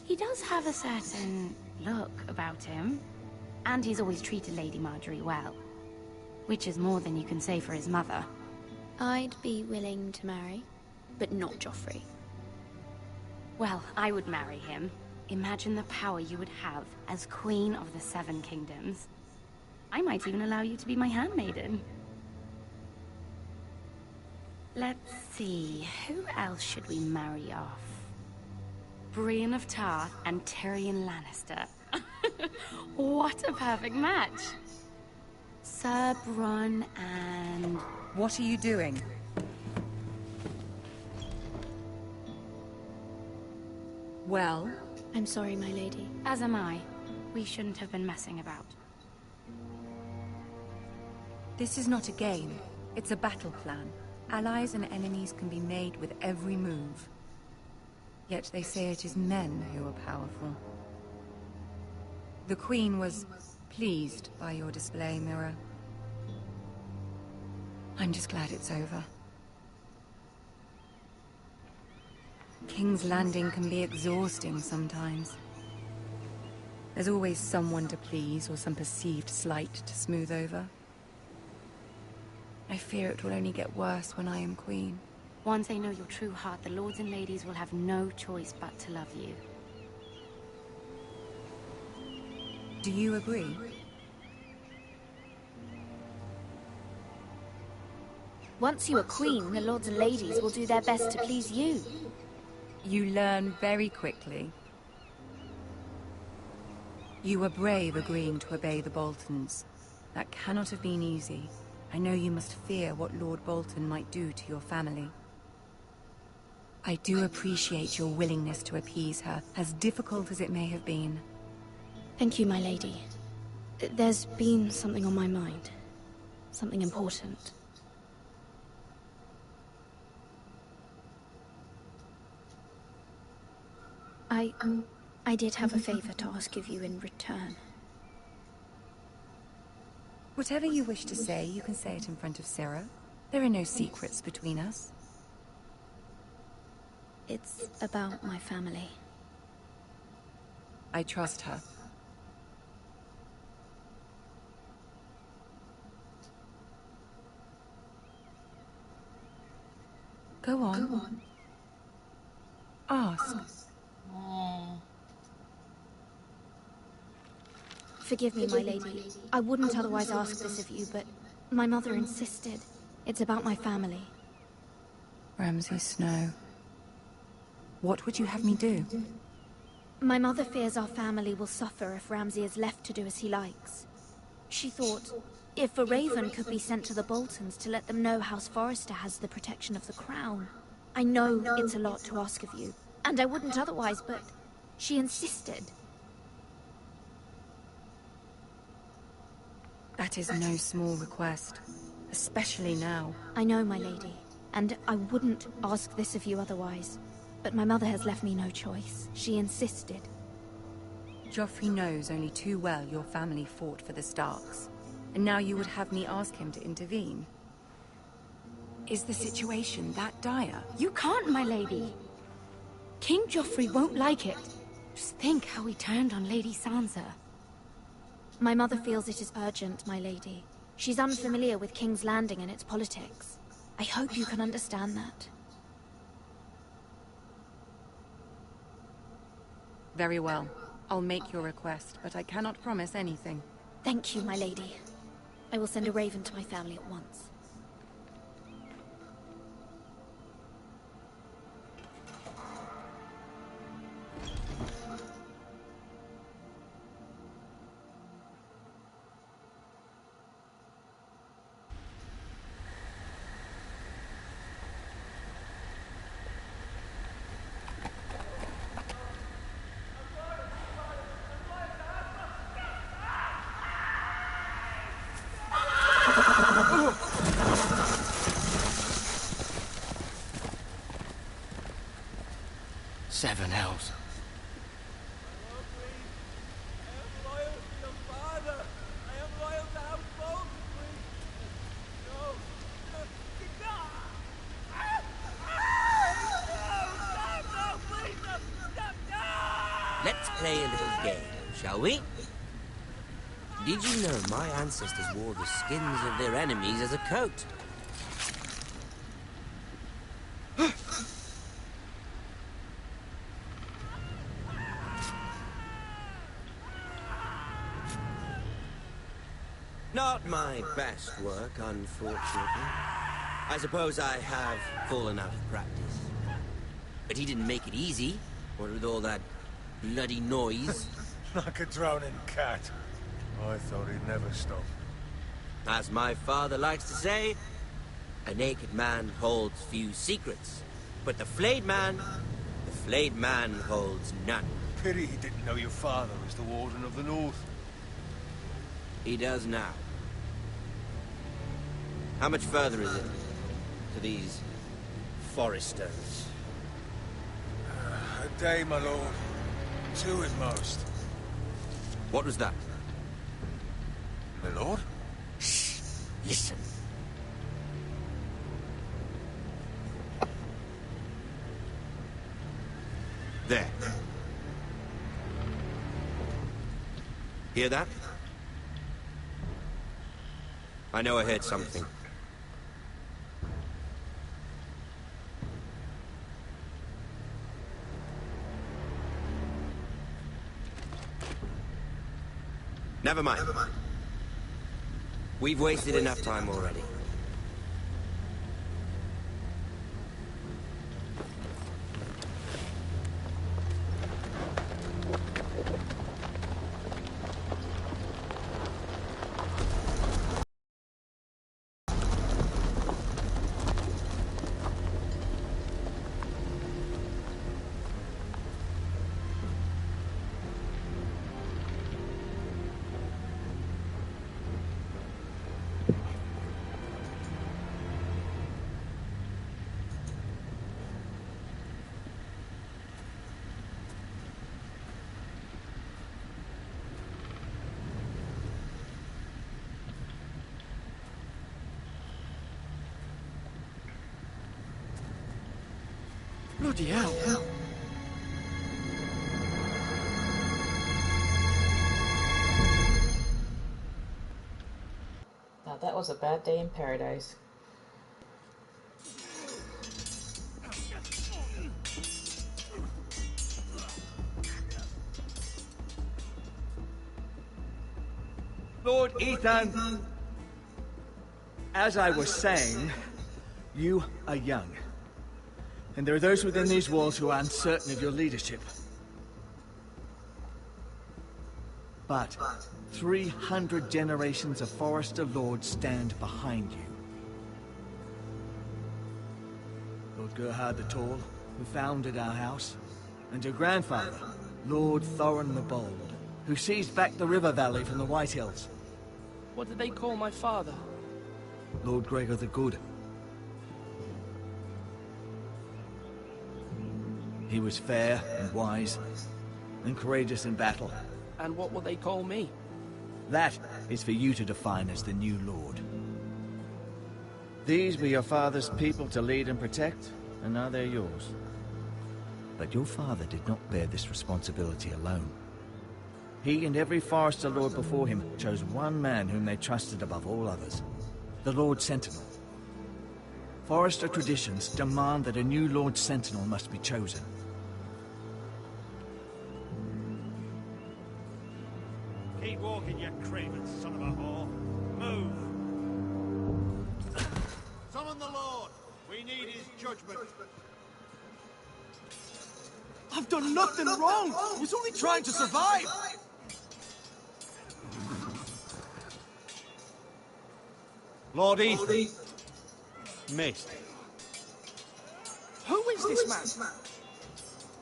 S9: He does have a certain look about him, and he's always treated Lady Margaery well. Which is more than you can say for his mother.
S11: I'd be willing to marry, but not Joffrey.
S9: Well, I would marry him.
S11: Imagine the power you would have as Queen of the Seven Kingdoms. I might even allow you to be my handmaiden. Let's see, who else should we marry off? Brienne of Tarth and Tyrion Lannister. What a perfect match! Sir Bronn and...
S15: What are you doing? Well?
S11: I'm sorry, my lady. As am I. We shouldn't have been messing about.
S15: This is not a game. It's a battle plan. Allies and enemies can be made with every move. Yet they say it is men who are powerful. The Queen was pleased by your display, Mira. I'm just glad it's over. King's Landing can be exhausting sometimes. There's always someone to please or some perceived slight to smooth over. I fear it will only get worse when I am queen.
S11: Once they know your true heart, the lords and ladies will have no choice but to love you.
S15: Do you agree?
S11: Once you are queen, the lords and ladies will do their best to please you.
S15: You learn very quickly. You were brave agreeing to obey the Boltons. That cannot have been easy. I know you must fear what Lord Bolton might do to your family. I do appreciate your willingness to appease her, as difficult as it may have been.
S11: Thank you, my lady. There's been something on my mind. Something important. I did have a favor to ask of you in return.
S15: Whatever you wish to say, you can say it in front of Sarah. There are no secrets between us.
S11: It's about my family.
S15: I trust her. Go on. Ask.
S11: Forgive me, my lady. I wouldn't otherwise ask this of you, but my mother insisted. It's about my family.
S15: Ramsay Snow. What would you have me do?
S11: My mother fears our family will suffer if Ramsay is left to do as he likes. She thought, if a raven could be sent to the Boltons to let them know House Forrester has the protection of the crown. I know it's a lot to ask of you, and I wouldn't otherwise, but she insisted.
S15: That is no small request, especially now.
S11: I know, my lady, and I wouldn't ask this of you otherwise. But my mother has left me no choice. She insisted.
S15: Joffrey knows only too well your family fought for the Starks, and now you would have me ask him to intervene. Is the situation that dire?
S11: You can't, my lady. King Joffrey won't like it. Just think how he turned on Lady Sansa. My mother feels it is urgent, my lady. She's unfamiliar with King's Landing and its politics. I hope you can understand that.
S15: Very well. I'll make your request, but I cannot promise anything.
S11: Thank you, my lady. I will send a raven to my family at once.
S18: Seven hells.
S19: Let's play a little game, shall we? Did you know my ancestors wore the skins of their enemies as a coat? Not my best work, unfortunately. I suppose I have fallen out of practice. But he didn't make it easy, what with all that bloody noise.
S6: Like a drowning cat. I thought he'd never stop.
S19: As my father likes to say, a naked man holds few secrets. But the flayed man holds none.
S6: Pity he didn't know your father was the Warden of the North.
S19: He does now. How much further is it to these Foresters?
S6: A day, my lord. 2 at most.
S19: What was that?
S6: My lord?
S19: Shh! Listen. There. Hear that? I know I heard something. Never mind. We've wasted enough time already.
S4: Bloody hell.
S1: Now that was a bad day in paradise.
S8: Lord Ethan, as I was saying, you are young. And there are those within these walls who are uncertain of your leadership. But 300 generations of Forester lords stand behind you. Lord Gerhard the Tall, who founded our house, and your grandfather, Lord Thorin the Bold, who seized back the river valley from the White Hills.
S12: What did they call my father?
S8: Lord Gregor the Good. He was fair and wise, and courageous in battle.
S12: And what will they call me?
S8: That is for you to define as the new lord. These were your father's people to lead and protect, and now they're yours. But your father did not bear this responsibility alone. He and every Forester lord before him chose one man whom they trusted above all others, the Lord Sentinel. Forester traditions demand that a new Lord Sentinel must be chosen.
S13: Keep walking, you craven son of a whore. Move!
S6: Summon the Lord! We need his judgment.
S4: I've done nothing wrong! I was only trying to survive!
S13: Lord Ethan. Missed.
S12: Who is this man?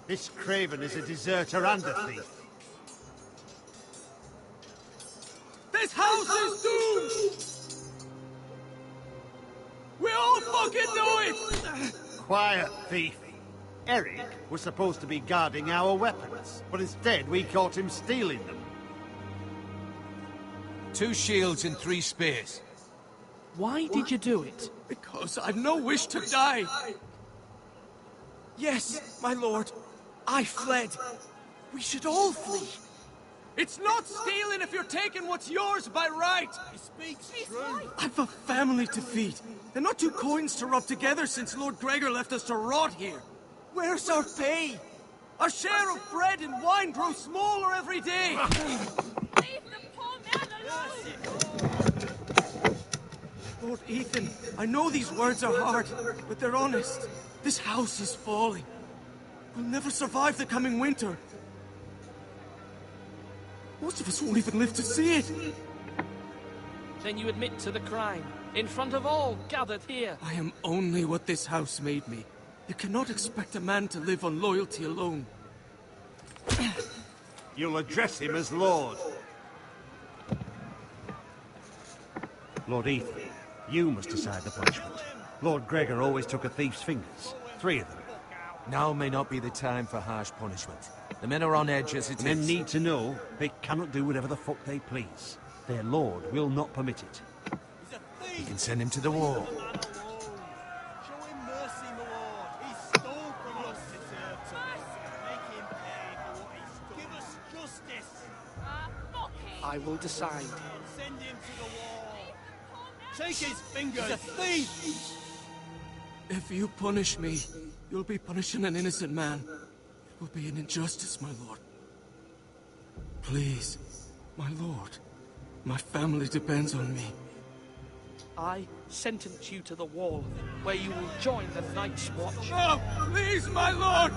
S13: This craven is a deserter and a thief.
S4: This house is doomed! We all fucking know it!
S13: Quiet, thief. Eric was supposed to be guarding our weapons, but instead we caught him stealing them.
S14: 2 shields and 3 spears.
S12: Why did you do it?
S4: Because I've no wish to die. Yes, my lord. I fled. We should all flee. It's not stealing if you're taking what's yours by right.
S13: He speaks true.
S4: I've a family to feed. And not 2 coins to rub together since Lord Gregor left us to rot here. Where's our pay? Our share of bread and wine grows smaller every day.
S18: Leave the poor man alone!
S4: Lord Ethan, I know these words are hard, but they're honest. This house is falling. We'll never survive the coming winter. Most of us won't even live to see it.
S12: Then you admit to the crime, in front of all gathered here.
S4: I am only what this house made me. You cannot expect a man to live on loyalty alone.
S13: You'll address him as Lord. Lord Ethan, you must decide the punishment. Lord Gregor always took a thief's fingers. 3 of them.
S14: Now may not be the time for harsh punishment. The men are on edge as it is.
S13: Men need to know they cannot do whatever the fuck they please. Their lord will not permit it.
S14: You can send him to the wall.
S12: I will decide.
S6: Send him to the wall. Take his fingers. He's a thief.
S4: If you punish me, you'll be punishing an innocent man. It will be an injustice, my lord. Please, my lord. My family depends on me.
S12: I sentence you to the wall, where you will join the Night's Watch.
S4: No, please, my lord!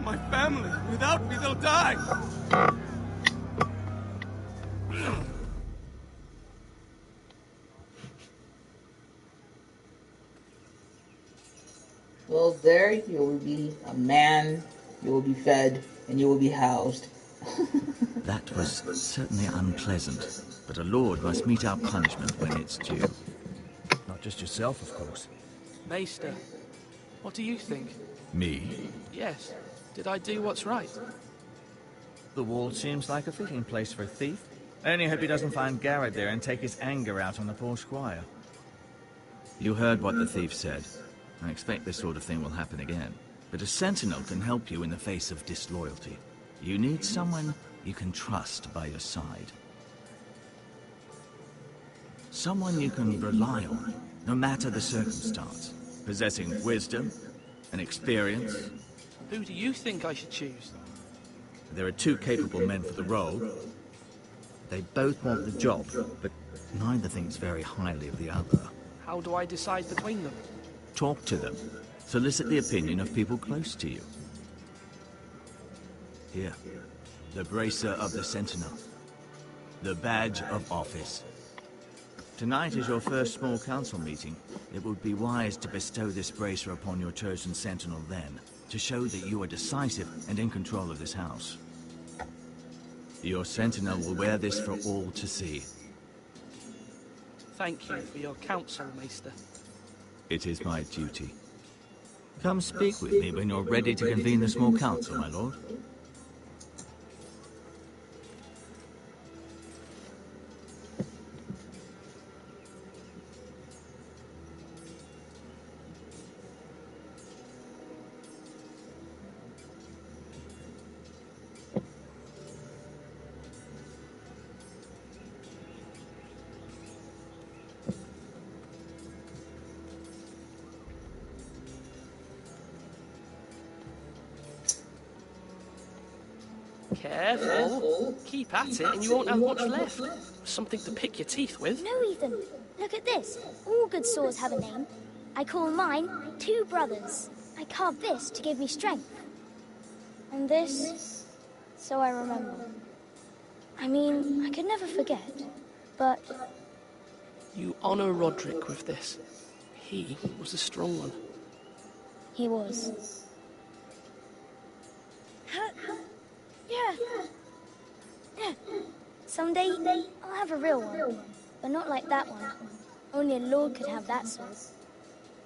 S4: My family, without me, they'll die!
S1: Well, there you will be a man, you will be fed, and you will be housed.
S8: That was certainly unpleasant, but a lord must mete out punishment when it's due.
S3: Not just yourself, of course.
S12: Maester, what do you think?
S8: Me?
S12: Yes. Did I do what's right?
S8: The wall seems like a fitting place for a thief. I only hope he doesn't find Garrett there and take his anger out on the poor squire. You heard what the thief said. I expect this sort of thing will happen again. But a sentinel can help you in the face of disloyalty. You need someone you can trust by your side. Someone you can rely on, no matter the circumstance. Possessing wisdom and experience.
S12: Who do you think I should choose?
S8: There are 2 capable men for the role. They both want the job, but neither thinks very highly of the other.
S12: How do I decide between them?
S8: Talk to them. Solicit the opinion of people close to you. Here, the bracer of the Sentinel. The badge of office. Tonight is your first small council meeting. It would be wise to bestow this bracer upon your chosen Sentinel then, to show that you are decisive and in control of this house. Your Sentinel will wear this for all to see.
S12: Thank you for your counsel, Maester.
S8: It is my duty. Come speak with me when you're ready to convene the small council, my lord.
S12: Careful. Keep at it and you won't have much left. Something to pick your teeth with.
S18: No, Ethan. Look at this. All good swords have a name. I call mine 2 brothers. I carved this to give me strength. And this, so I remember. I mean, I could never forget, but...
S12: You honor Roderick with this. He was a strong one.
S18: He was. Yeah. Someday, I'll have a real one. But not like that one. Only a lord could have that sword.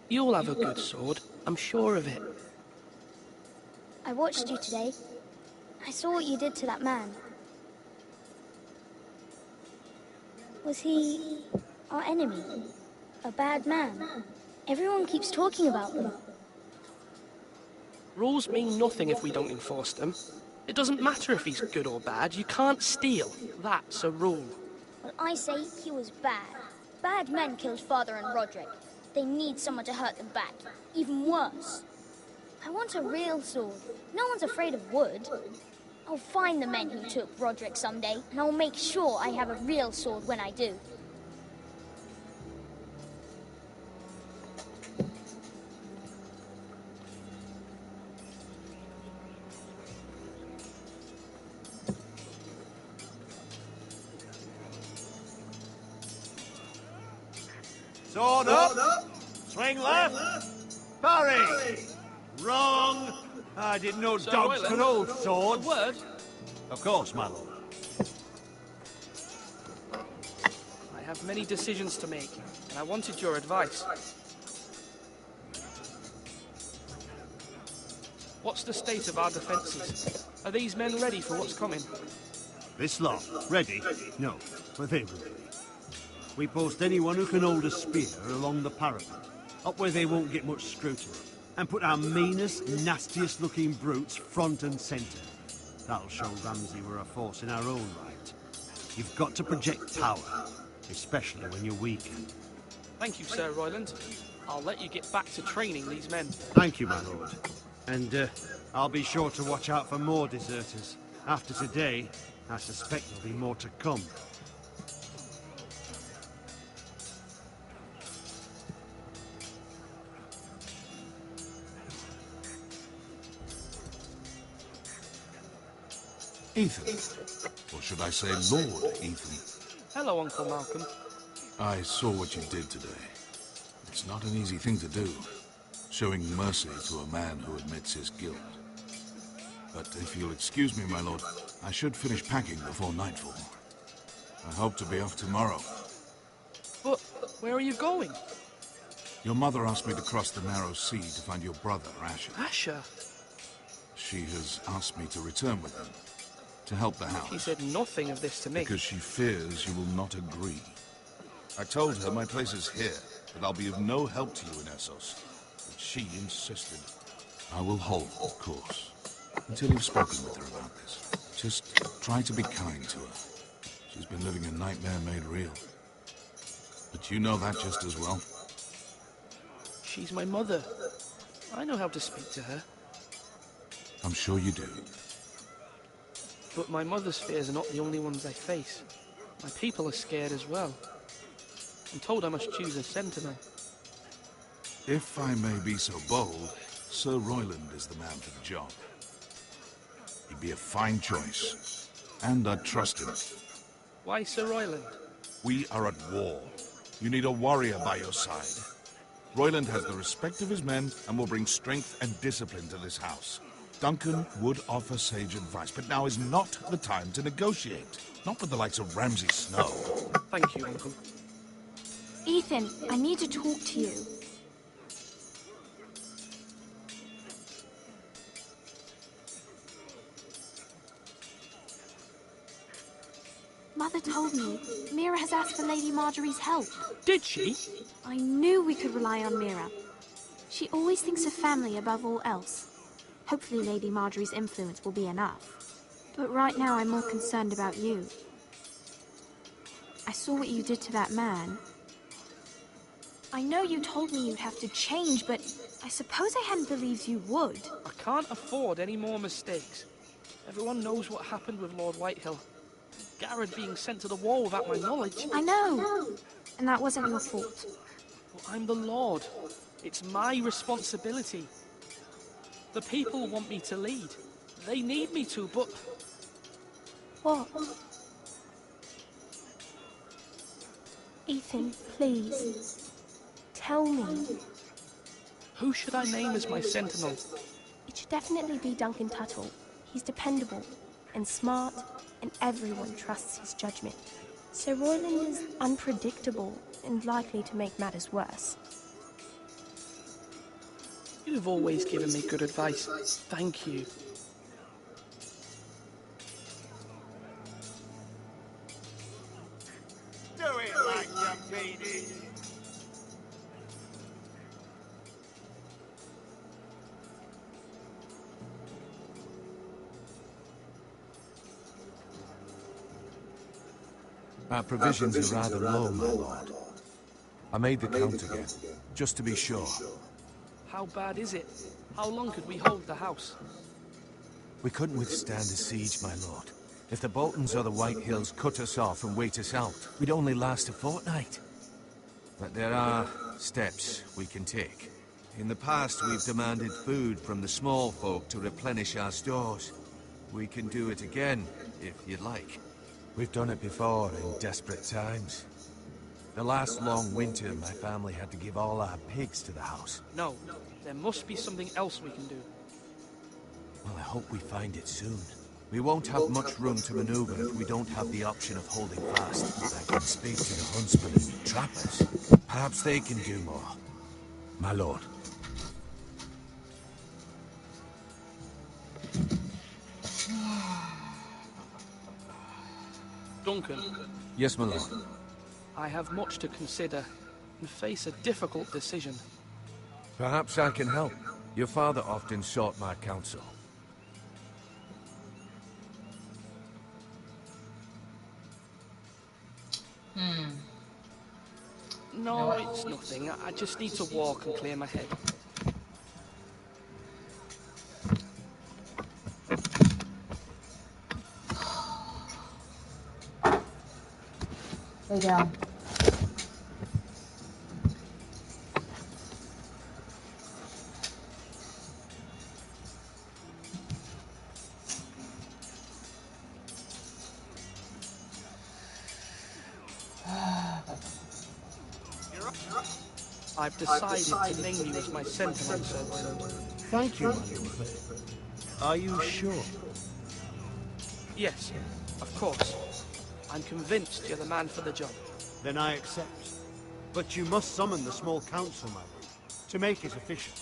S12: You'll have a good sword. I'm sure of it.
S18: I watched you today. I saw what you did to that man. Was he our enemy? A bad man? Everyone keeps talking about them.
S12: Rules mean nothing if we don't enforce them. It doesn't matter if he's good or bad. You can't steal. That's a rule.
S18: Well, I say he was bad. Bad men killed Father and Roderick. They need someone to hurt them back. Even worse. I want a real sword. No one's afraid of wood. I'll find the men who took Roderick someday, and I'll make sure I have a real sword when I do.
S6: Sword up. Swing left. Parry. Wrong. I didn't know
S12: Sir
S6: dogs
S12: Royland,
S6: could hold swords.
S12: a word?
S6: Of course, my lord.
S12: I have many decisions to make, and I wanted your advice. What's the state of our defences? Are these men ready for what's coming?
S13: This lot, ready? No, but they will be. We post anyone who can hold a spear along the parapet, up where they won't get much scrutiny, and put our meanest, nastiest looking brutes front and centre. That'll show Ramsay we're a force in our own right. You've got to project power, especially when you're weakened.
S12: Thank you, Sir Royland. I'll let you get back to training these men.
S13: Thank you, my lord. And I'll be sure to watch out for more deserters. After today, I suspect there'll be more to come.
S5: Ethan. Or should I say Lord Ethan?
S12: Hello, Uncle Malcolm.
S5: I saw what you did today. It's not an easy thing to do, showing mercy to a man who admits his guilt. But if you'll excuse me, my lord, I should finish packing before nightfall. I hope to be off tomorrow.
S12: But where are you going?
S5: Your mother asked me to cross the narrow sea to find your brother, Asher.
S12: Asher?
S5: She has asked me to return with him, to help the house.
S12: He said nothing of this to me.
S5: Because she fears you will not agree. I told her my place is here, that I'll be of no help to you in Essos. But she insisted. I will hold, of course, until you've spoken with her about this. Just try to be kind to her. She's been living a nightmare made real. But you know that just as well.
S12: She's my mother. I know how to speak to her.
S5: I'm sure you do.
S12: But my mother's fears are not the only ones I face. My people are scared as well. I'm told I must choose a sentinel.
S5: If I may be so bold, Sir Royland is the man for the job. He'd be a fine choice, and I'd trust him.
S12: Why Sir Royland?
S5: We are at war. You need a warrior by your side. Royland has the respect of his men and will bring strength and discipline to this house. Duncan would offer sage advice, but now is not the time to negotiate. Not with the likes of Ramsay Snow.
S12: Thank you, Uncle.
S10: Ethan, I need to talk to you. Mother told me Mira has asked for Lady Marjorie's help.
S12: Did she?
S10: I knew we could rely on Mira. She always thinks of family above all else. Hopefully Lady Marjorie's influence will be enough. But right now I'm more concerned about you. I saw what you did to that man. I know you told me you'd have to change, but I suppose I hadn't believed you would.
S12: I can't afford any more mistakes. Everyone knows what happened with Lord Whitehill. Garrett being sent to the war without my knowledge.
S10: I know. And that wasn't your fault.
S12: Well, I'm the Lord. It's my responsibility. The people want me to lead. They need me to, but...
S10: What? Ethan, please. Tell me.
S12: Who should I name as my sentinel?
S10: It should definitely be Duncan Tuttle. He's dependable and smart, and everyone trusts his judgment. Sir Royland is unpredictable and likely to make matters worse.
S12: You've always given me good advice. Thank you.
S6: Do it like you mean it.
S14: Our provisions are rather low, my lord. I made the count again, just to be sure.
S12: How bad is it? How long could we hold the house?
S14: We couldn't withstand a siege, my lord. If the Boltons or the Whitehills cut us off and wait us out, we'd only last a fortnight. But there are steps we can take. In the past, we've demanded food from the small folk to replenish our stores. We can do it again, if you'd like. We've done it before in desperate times. The last long winter, my family had to give all our pigs to the house.
S12: No, there must be something else we can do.
S14: Well, I hope we find it soon. We won't have much room to maneuver if we don't have the option of holding fast. I can speak to the huntsmen and trappers. Perhaps they can do more. My lord.
S12: Duncan.
S14: Yes, my lord.
S12: I have much to consider and face a difficult decision.
S14: Perhaps I can help. Your father often sought my counsel.
S12: No, it's nothing. I just need to walk and clear my head.
S1: Lay down.
S12: I've decided to name you as my sentinel, Sir Royland.
S13: Thank you, my lord. Are you sure?
S12: Yes, of course. I'm convinced you're the man for the job.
S13: Then I accept. But you must summon the small council, my lord, to make it official.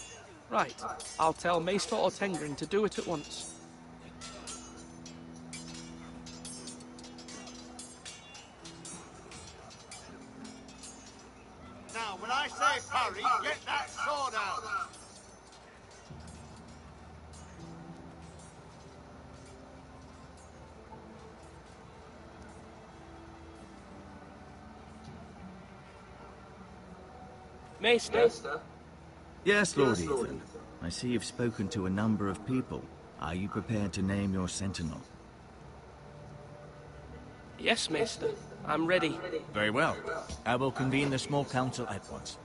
S12: Right. I'll tell Maester Ortengrin to do it at once.
S6: Now, when I say parry, get that sword out!
S12: Maester?
S8: Yes, Lord Ethan. I see you've spoken to a number of people. Are you prepared to name your sentinel?
S12: Yes, Maester. I'm ready.
S8: Very well. I will convene the small council at once.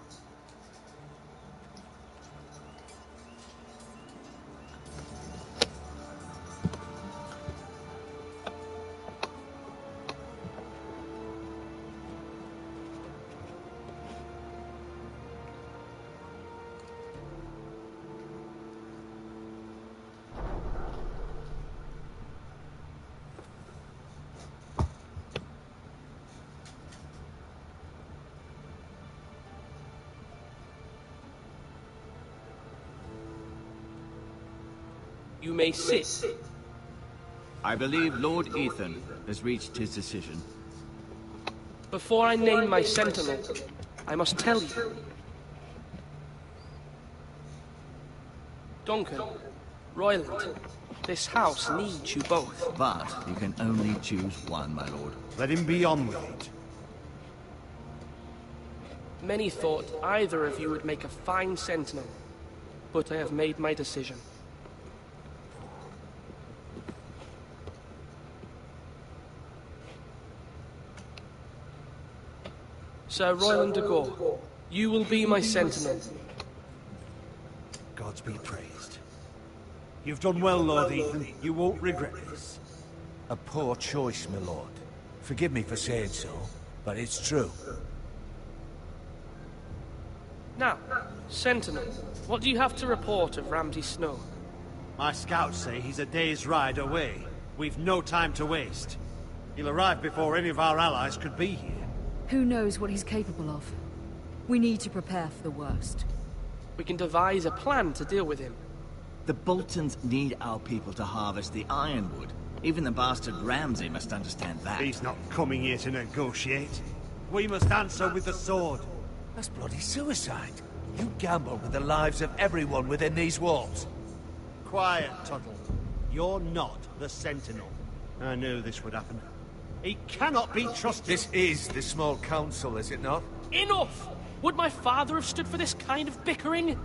S12: You may sit.
S8: I believe Lord Ethan has reached his decision.
S12: Before I name my sentinel, I must tell you. Duncan, Royland, this house needs you both.
S8: But you can only choose one, my lord.
S13: Let him be on with it.
S12: Many thought either of you would make a fine sentinel, but I have made my decision. Sir Royland de Gore, you will be my sentinel.
S13: Gods be praised. You've done well, Lord Ethan. You won't regret this.
S14: A poor choice, my lord. Forgive me for saying so, but it's true.
S12: Now, Sentinel, what do you have to report of Ramsay Snow?
S13: My scouts say he's a day's ride away. We've no time to waste. He'll arrive before any of our allies could be here.
S9: Who knows what he's capable of? We need to prepare for the worst.
S12: We can devise a plan to deal with him.
S8: The Boltons need our people to harvest the ironwood. Even the bastard Ramsay must understand that.
S13: He's not coming here to negotiate. We must answer with the sword.
S14: That's bloody suicide. You gamble with the lives of everyone within these walls.
S13: Quiet, Tuttle. You're not the Sentinel. I knew this would happen. He cannot be trusted.
S14: This is the small council, is it not?
S12: Enough! Would my father have stood for this kind of bickering?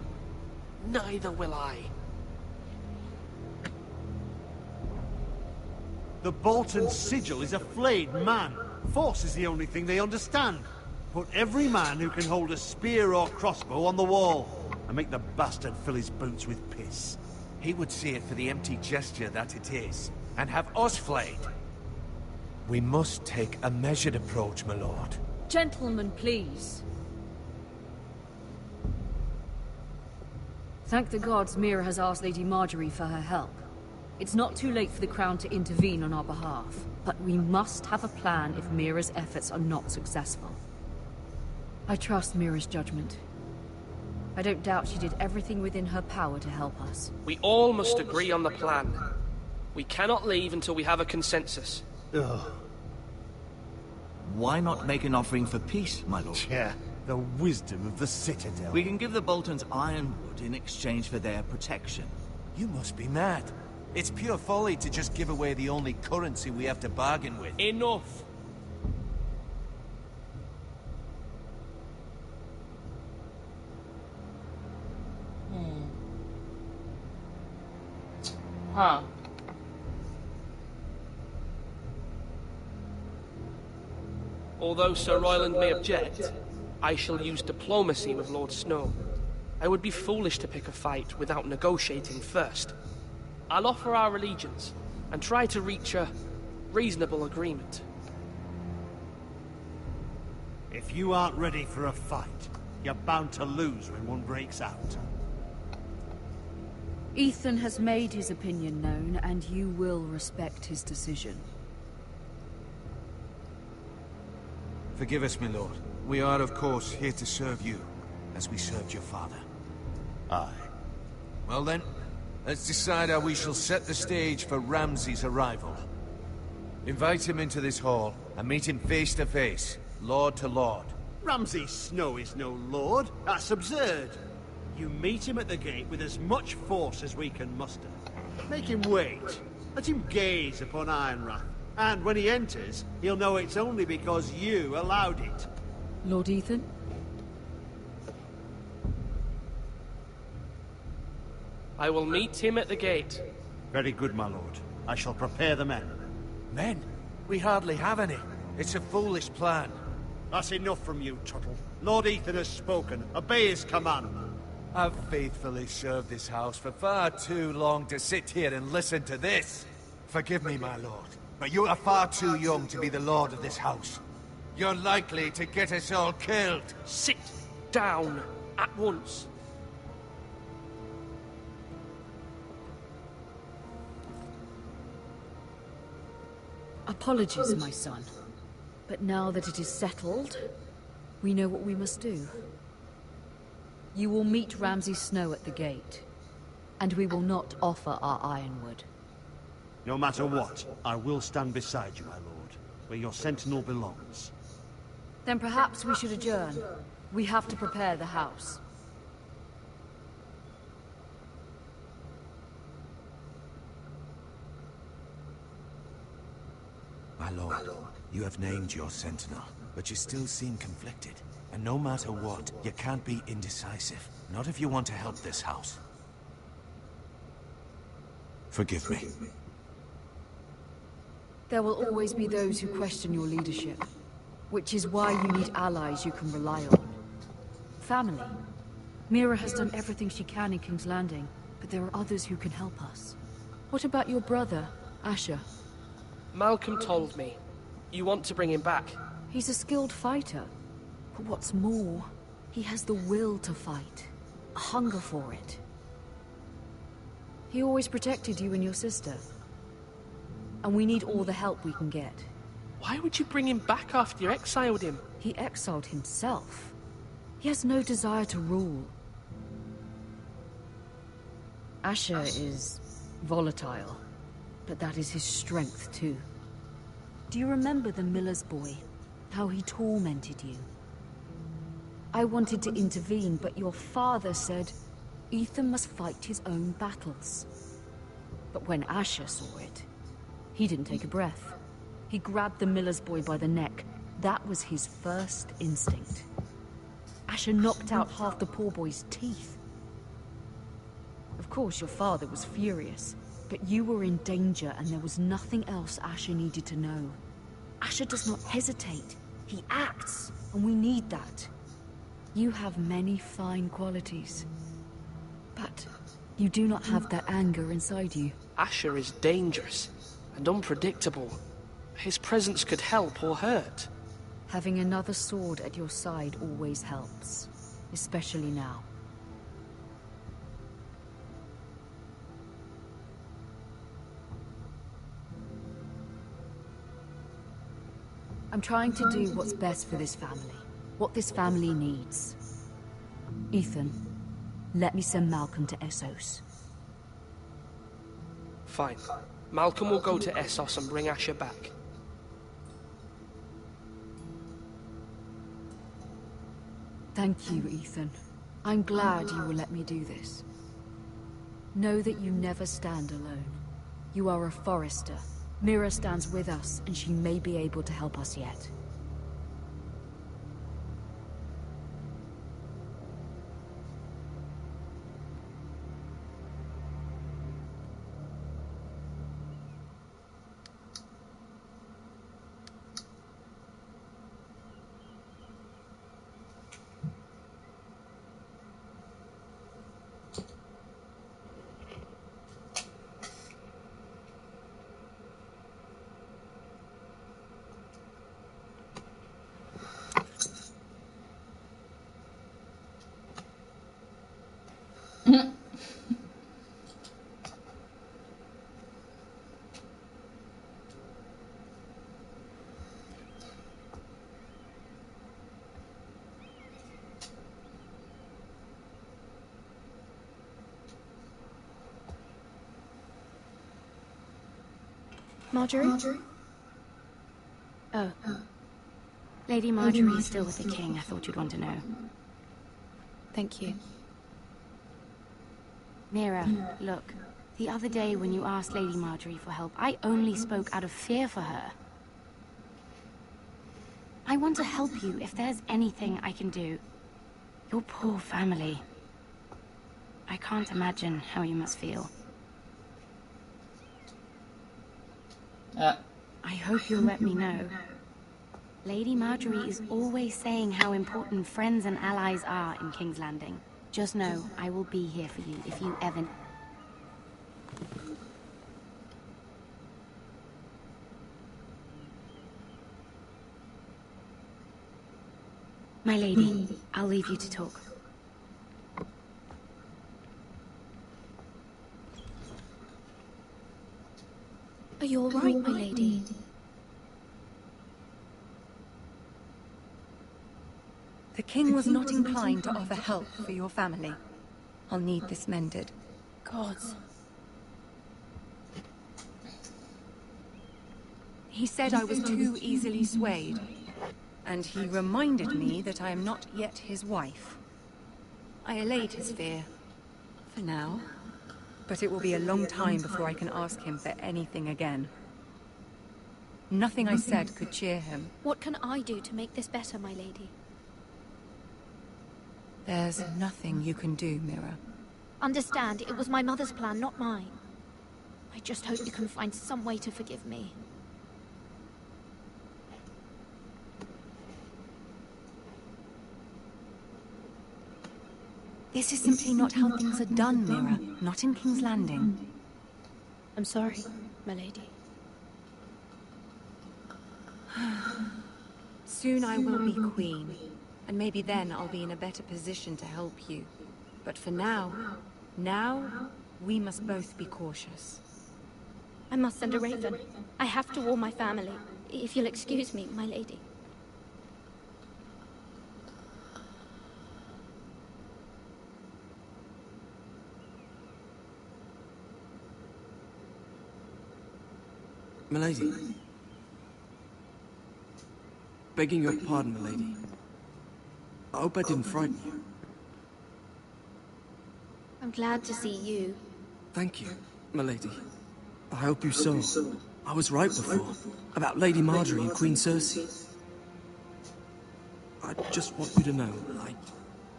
S12: Neither will I.
S13: The Bolton sigil is a flayed man. Force is the only thing they understand. Put every man who can hold a spear or crossbow on the wall, and make the bastard fill his boots with piss.
S14: He would see it for the empty gesture that it is, and have us flayed. We must take a measured approach, my lord.
S9: Gentlemen, please. Thank the gods Mira has asked Lady Marjorie for her help. It's not too late for the Crown to intervene on our behalf, but we must have a plan if Mira's efforts are not successful. I trust Mira's judgment. I don't doubt she did everything within her power to help us.
S12: We all must agree on the plan. We cannot leave until we have a consensus.
S8: Ugh. Why not make an offering for peace, my lord?
S13: Yeah, the wisdom of the Citadel.
S8: We can give the Boltons ironwood in exchange for their protection.
S14: You must be mad. It's pure folly to just give away the only currency we have to bargain with.
S12: Enough!
S1: Huh.
S12: Although Sir Royland may object, I shall use diplomacy with Lord Snow. I would be foolish to pick a fight without negotiating first. I'll offer our allegiance and try to reach a reasonable agreement.
S13: If you aren't ready for a fight, you're bound to lose when one breaks out.
S9: Ethan has made his opinion known, and you will respect his decision.
S14: Forgive us, my lord. We are, of course, here to serve you, as we served your father.
S13: Aye.
S14: Well then, let's decide how we shall set the stage for Ramsay's arrival. Invite him into this hall, and meet him face to face, lord to lord.
S13: Ramsay Snow is no lord. That's absurd. You meet him at the gate with as much force as we can muster. Make him wait. Let him gaze upon Ironrath. And when he enters, he'll know it's only because you allowed it.
S9: Lord Ethan?
S12: I will meet him at the gate.
S13: Very good, my lord. I shall prepare the men.
S14: Men? We hardly have any. It's a foolish plan.
S13: That's enough from you, Tuttle. Lord Ethan has spoken. Obey his command.
S14: I've faithfully served this house for far too long to sit here and listen to this. Forgive me, my lord, but you are far too young to be the lord of this house. You're likely to get us all killed.
S12: Sit down at once.
S9: Apologies, my son. But now that it is settled, we know what we must do. You will meet Ramsay Snow at the gate, and we will not offer our ironwood.
S13: No matter what, I will stand beside you, my lord, where your sentinel belongs.
S9: Then perhaps we should adjourn. We have to prepare the house.
S14: My lord, you have named your sentinel, but you still seem conflicted. And no matter what, you can't be indecisive. Not if you want to help this house. Forgive me.
S9: There will always be those who question your leadership, which is why you need allies you can rely on. Family. Mira has done everything she can in King's Landing, but there are others who can help us. What about your brother, Asher?
S12: Malcolm told me. You want to bring him back?
S9: He's a skilled fighter. But what's more, he has the will to fight. A hunger for it. He always protected you and your sister. And we need all the help we can get.
S12: Why would you bring him back after you exiled him?
S9: He exiled himself. He has no desire to rule. Asher is volatile, but that is his strength too. Do you remember the miller's boy? How he tormented you? I wanted to intervene, but your father said Ethan must fight his own battles. But when Asher saw it, he didn't take a breath. He grabbed the miller's boy by the neck. That was his first instinct. Asher knocked out half the poor boy's teeth. Of course, your father was furious, but you were in danger and there was nothing else Asher needed to know. Asher does not hesitate. He acts, and we need that. You have many fine qualities, but you do not have that anger inside you.
S12: Asher is dangerous and unpredictable. His presence could help or hurt.
S9: Having another sword at your side always helps, especially now. I'm trying to do what's best for this family, what this family needs. Ethan, let me send Malcolm to Essos.
S12: Fine. Malcolm will go to Essos and bring Asher back.
S9: Thank you, Ethan. I'm glad you will let me do this. Know that you never stand alone. You are a Forrester. Mira stands with us, and she may be able to help us yet.
S11: Marjorie? Oh. Lady Marjorie is still with the king. I thought you'd want to know. Thank you. Mira, look. The other day when you asked Lady Marjorie for help, I only spoke out of fear for her. I want to help you if there's anything I can do. Your poor family. I can't imagine how you must feel. I hope you'll let me know. Lady Marjorie is always saying how important friends and allies are in King's Landing. Just know, I will be here for you if you ever... My lady, I'll leave you to talk.
S10: Are you all right, my lady?
S15: The king was not inclined to offer help for your family. I'll need this mended.
S10: Gods.
S15: He said I was too easily swayed. And he reminded me that I am not yet his wife. I allayed his fear. For now. But it will be a long time before I can ask him for anything again. Nothing I said could cheer him.
S10: What can I do to make this better, my lady?
S15: There's nothing you can do, Mira.
S10: Understand, it was my mother's plan, not mine. I just hope you can find some way to forgive me.
S15: This is simply not how things are done, Mira. Not in King's Landing.
S10: I'm sorry, my lady.
S15: Soon I will be queen, and maybe then I'll be in a better position to help you. But for now, we must both be cautious.
S10: I must send a raven. I have to warn my family. If you'll excuse me, my lady.
S4: Milady. Begging your pardon, milady. I hope I didn't frighten you.
S10: I'm glad to see you.
S4: Thank you, milady. I hope you saw. I was right before, about Lady Marjorie and Queen Cersei. I just want you to know,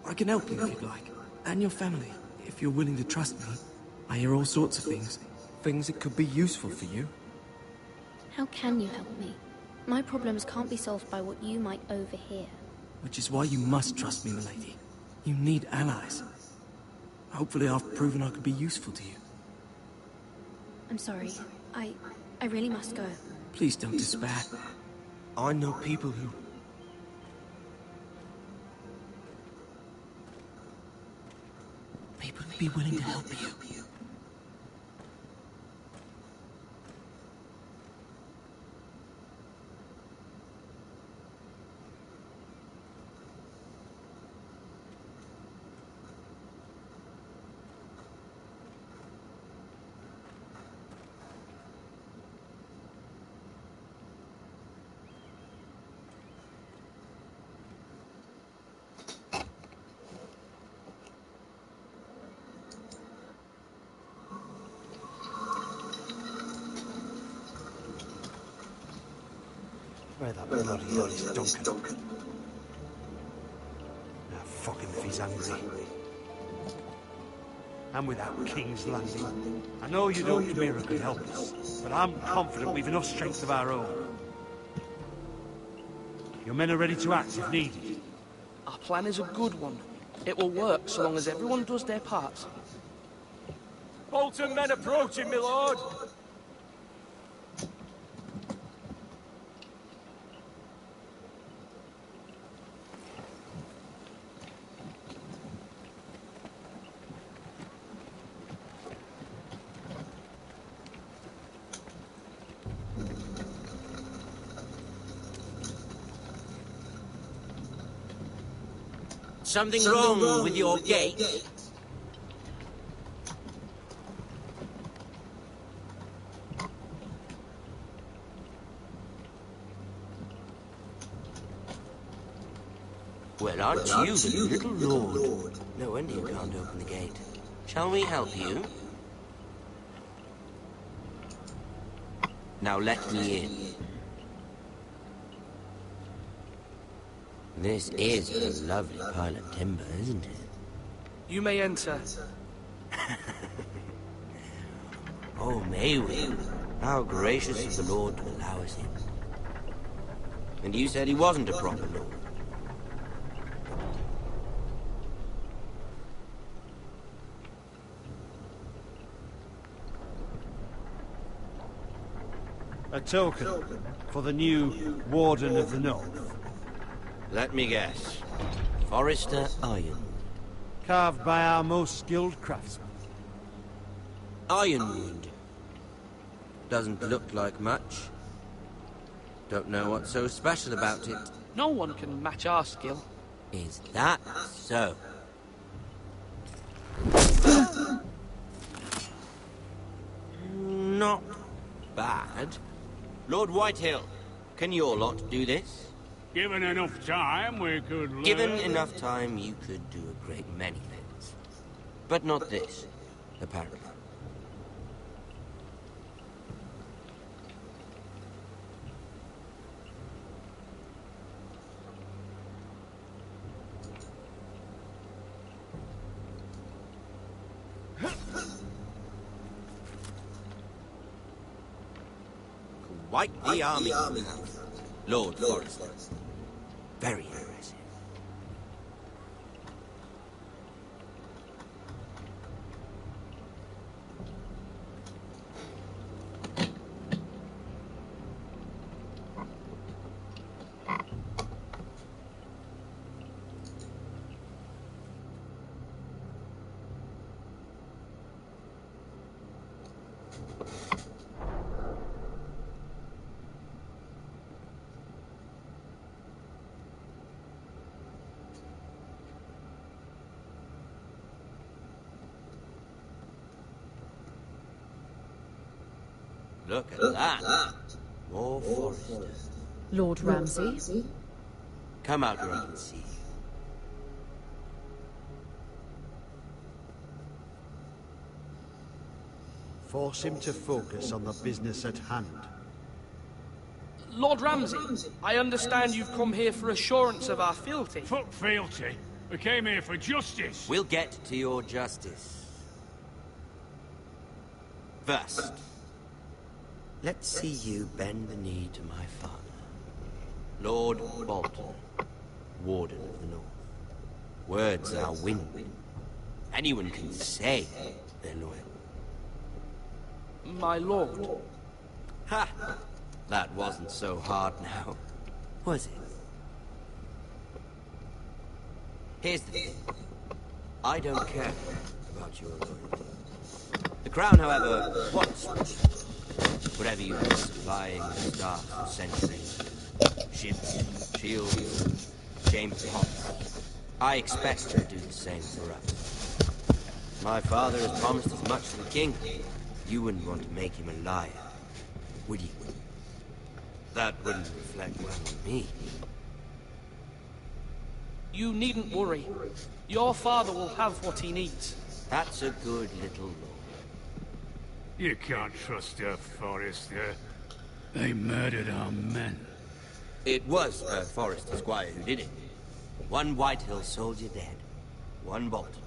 S4: I can help you if you'd like. And your family, if you're willing to trust me. I hear all sorts of things. Things that could be useful for you.
S10: How can you help me? My problems can't be solved by what you might overhear.
S4: Which is why you must trust me, milady. You need allies. Hopefully I've proven I could be useful to you.
S10: I'm sorry. I really must go.
S4: Please don't despair. I know people who be willing to help you.
S13: Where that bloody hell is Duncan? Now fuck him if he's angry. And without King's Landing, I know you don't Chimera could help us, but I'm confident we've enough strength of our own. Your men are ready to act if needed.
S12: Our plan is a good one. It will work so long as everyone does their part.
S3: Bolton men approaching, my lord!
S19: Something wrong with your gate? Well, aren't you the little lord? No wonder you can't open the gate. Shall we help you? Now let me in. This is a lovely pile of timber, isn't it?
S12: You may enter.
S19: Oh, may we? How gracious of the Lord to allow us in. And you said he wasn't a proper lord.
S13: A token for the new Warden of the North.
S19: Let me guess. Forrester Ironwood.
S13: Carved by our most skilled craftsmen.
S19: Ironwood. Doesn't look like much. Don't know what's so special about it.
S12: No one can match our skill.
S19: Is that so? Not bad. Lord Whitehill, can your lot do this?
S2: Given enough time, we could learn.
S19: Given enough time, you could do a great many things. But not this, apparently. Quite the army. Lord Forrester. Very impressive. Look at that. More Forrester.
S9: Lord Ramsay?
S19: Come out where I can see you.
S13: Force him to focus on the business at hand.
S12: Lord Ramsay, I understand you've come here for assurance of our fealty.
S2: Fuck fealty. We came here for justice.
S19: We'll get to your justice. First, let's see you bend the knee to my father, Lord Bolton, Warden of the North. Words are wind. Anyone can say they're loyal.
S12: My lord.
S19: Ha! That wasn't so hard now, was it? Here's the thing. I don't care about your loyalty. The crown, however, wants whatever you've been supplying the Starks for centuries. Ships, shields, chamber pots. I expect you'll do the same for us. My father has promised as much to the king. You wouldn't want to make him a liar, would you? That wouldn't reflect well on me.
S12: You needn't worry. Your father will have what he needs.
S19: That's a good little lord.
S2: You can't trust her, Forrester. They murdered our men.
S19: It was a Forrester squire who did it. One Whitehill soldier dead. One Bolton.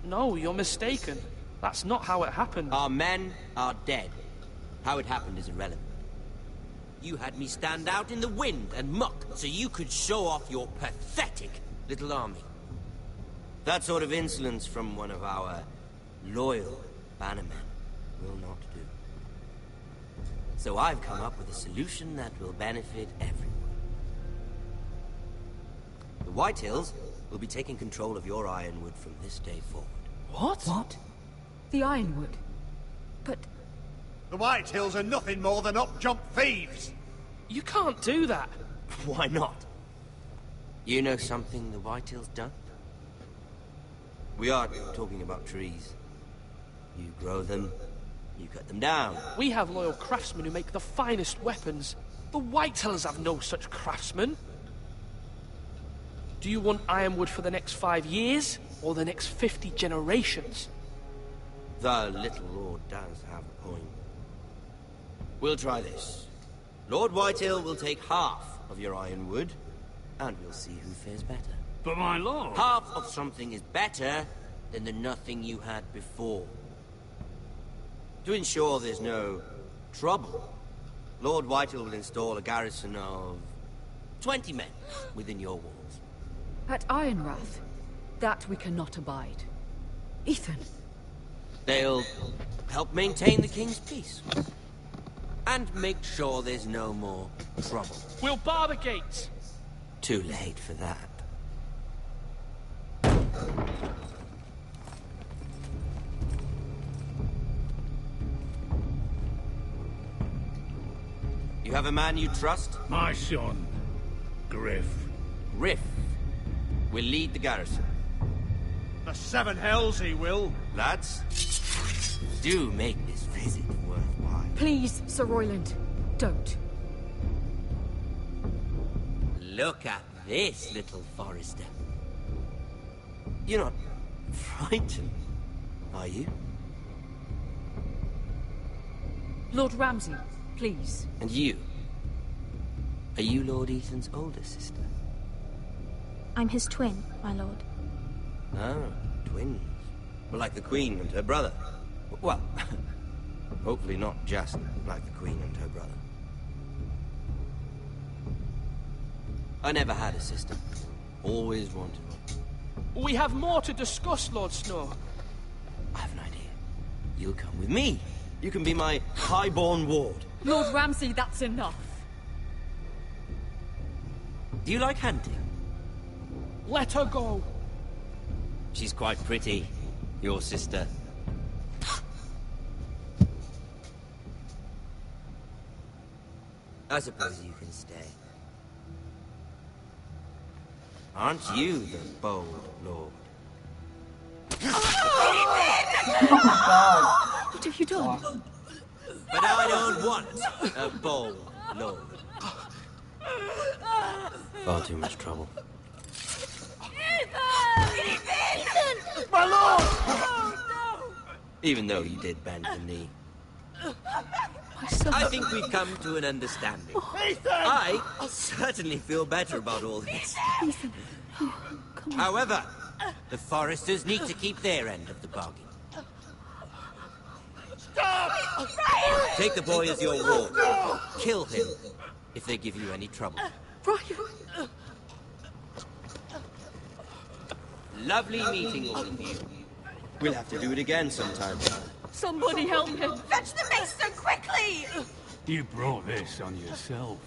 S12: No, you're mistaken. That's not how it happened.
S19: Our men are dead. How it happened is irrelevant. You had me stand out in the wind and muck so you could show off your pathetic little army. That sort of insolence from one of our loyal bannermen will not do. So I've come up with a solution that will benefit everyone. The Whitehills will be taking control of your Ironwood from this day forward.
S9: What? The Ironwood? But...
S6: The Whitehills are nothing more than up-jump thieves!
S12: You can't do that!
S19: Why not? You know something the Whitehills don't? We are talking about trees. You grow them, you cut them down.
S12: We have loyal craftsmen who make the finest weapons. The Whitehills have no such craftsmen. Do you want Ironwood for the next 5 years, or the next 50 generations?
S19: The little lord does have a point. We'll try this. Lord Whitehill will take half of your Ironwood, and we'll see who fares better.
S2: But my lord...
S19: Half of something is better than the nothing you had before. To ensure there's no trouble, Lord Whitehill will install a garrison of 20 men within your walls.
S9: At Ironrath? That we cannot abide. Ethan!
S19: They'll help maintain the king's peace. And make sure there's no more trouble.
S12: We'll bar the gates!
S19: Too late for that. You have a man you trust?
S2: My son, Griff.
S19: Griff will lead the garrison.
S6: The Seven Hells he will.
S19: Lads, do make this visit worthwhile.
S9: Please, Sir Royland, don't.
S19: Look at this, little Forrester. You're not frightened, are you?
S9: Lord Ramsay, please.
S19: And you? Are you Lord Ethan's older sister?
S10: I'm his twin, my lord.
S19: Ah, twins. Well, like the Queen and her brother. Well, hopefully not just like the Queen and her brother. I never had a sister. Always wanted one.
S12: We have more to discuss, Lord Snow.
S19: I have an idea. You'll come with me. You can be my highborn ward.
S9: Lord Ramsay, that's enough.
S19: Do you like hunting?
S12: Let her go.
S19: She's quite pretty, your sister. I suppose you can stay. Aren't you the bold lord?
S1: Oh my god.
S9: What have you done?
S19: But I don't want a bold lord. Far too much trouble.
S18: Ethan!
S6: My lord!
S18: Oh, no!
S19: Even though you did bend the knee.
S9: My son.
S19: I think we've come to an understanding.
S6: Ethan!
S19: I certainly feel better about all this.
S9: Ethan. Oh, come on.
S19: However, the Forresters need to keep their end of the bargain.
S6: Stop!
S19: Take the boy as your ward. Kill him if they give you any trouble.
S9: Brian!
S19: Lovely meeting all of you. We'll have to do it again sometime.
S9: Somebody help him!
S18: Fetch the mason quickly!
S2: You brought this on yourself.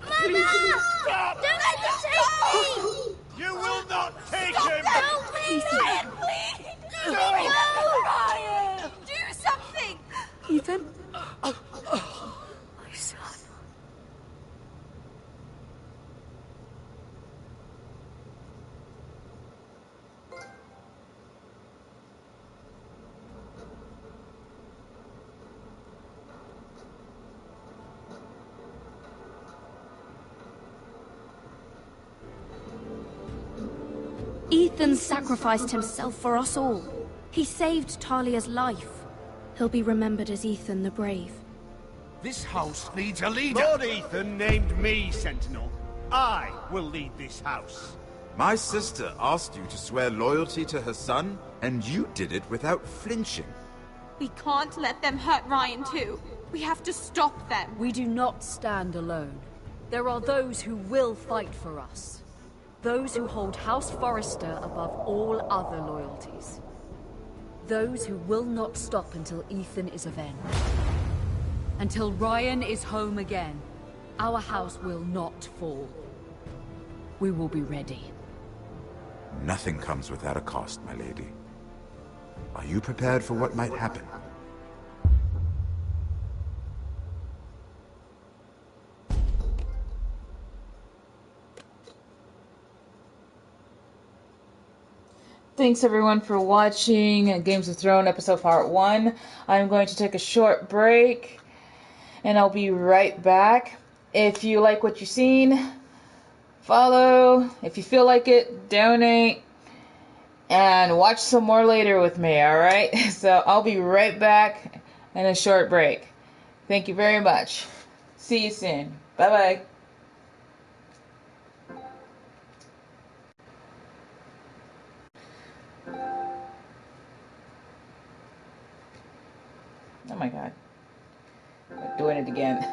S18: Mama! Don't let them take me!
S6: You will not take
S18: Stop!
S6: him!
S18: Help me! Ryan, please!
S15: Ryan! Do something! Ethan? My son.
S11: Ethan sacrificed himself for us all. He saved Talia's life. He'll be remembered as Ethan the Brave.
S6: This house needs a leader.
S20: Lord Ethan named me Sentinel. I will lead this house.
S16: My sister asked you to swear loyalty to her son, and you did it without flinching.
S21: We can't let them hurt Ryan too. We have to stop them.
S9: We do not stand alone. There are those who will fight for us. Those who hold House Forrester above all other loyalties. Those who will not stop until Ethan is avenged. Until Ryan is home again, our house will not fall. We will be ready.
S16: Nothing comes without a cost, my lady. Are you prepared for what might happen?
S1: Thanks everyone for watching Games of Thrones episode part 1. I'm going to take a short break and I'll be right back. If you like what you've seen, follow. If you feel like it, donate. And watch some more later with me, alright? So I'll be right back in a short break. Thank you very much. See you soon. Bye-bye. Oh my god. I'm doing it again.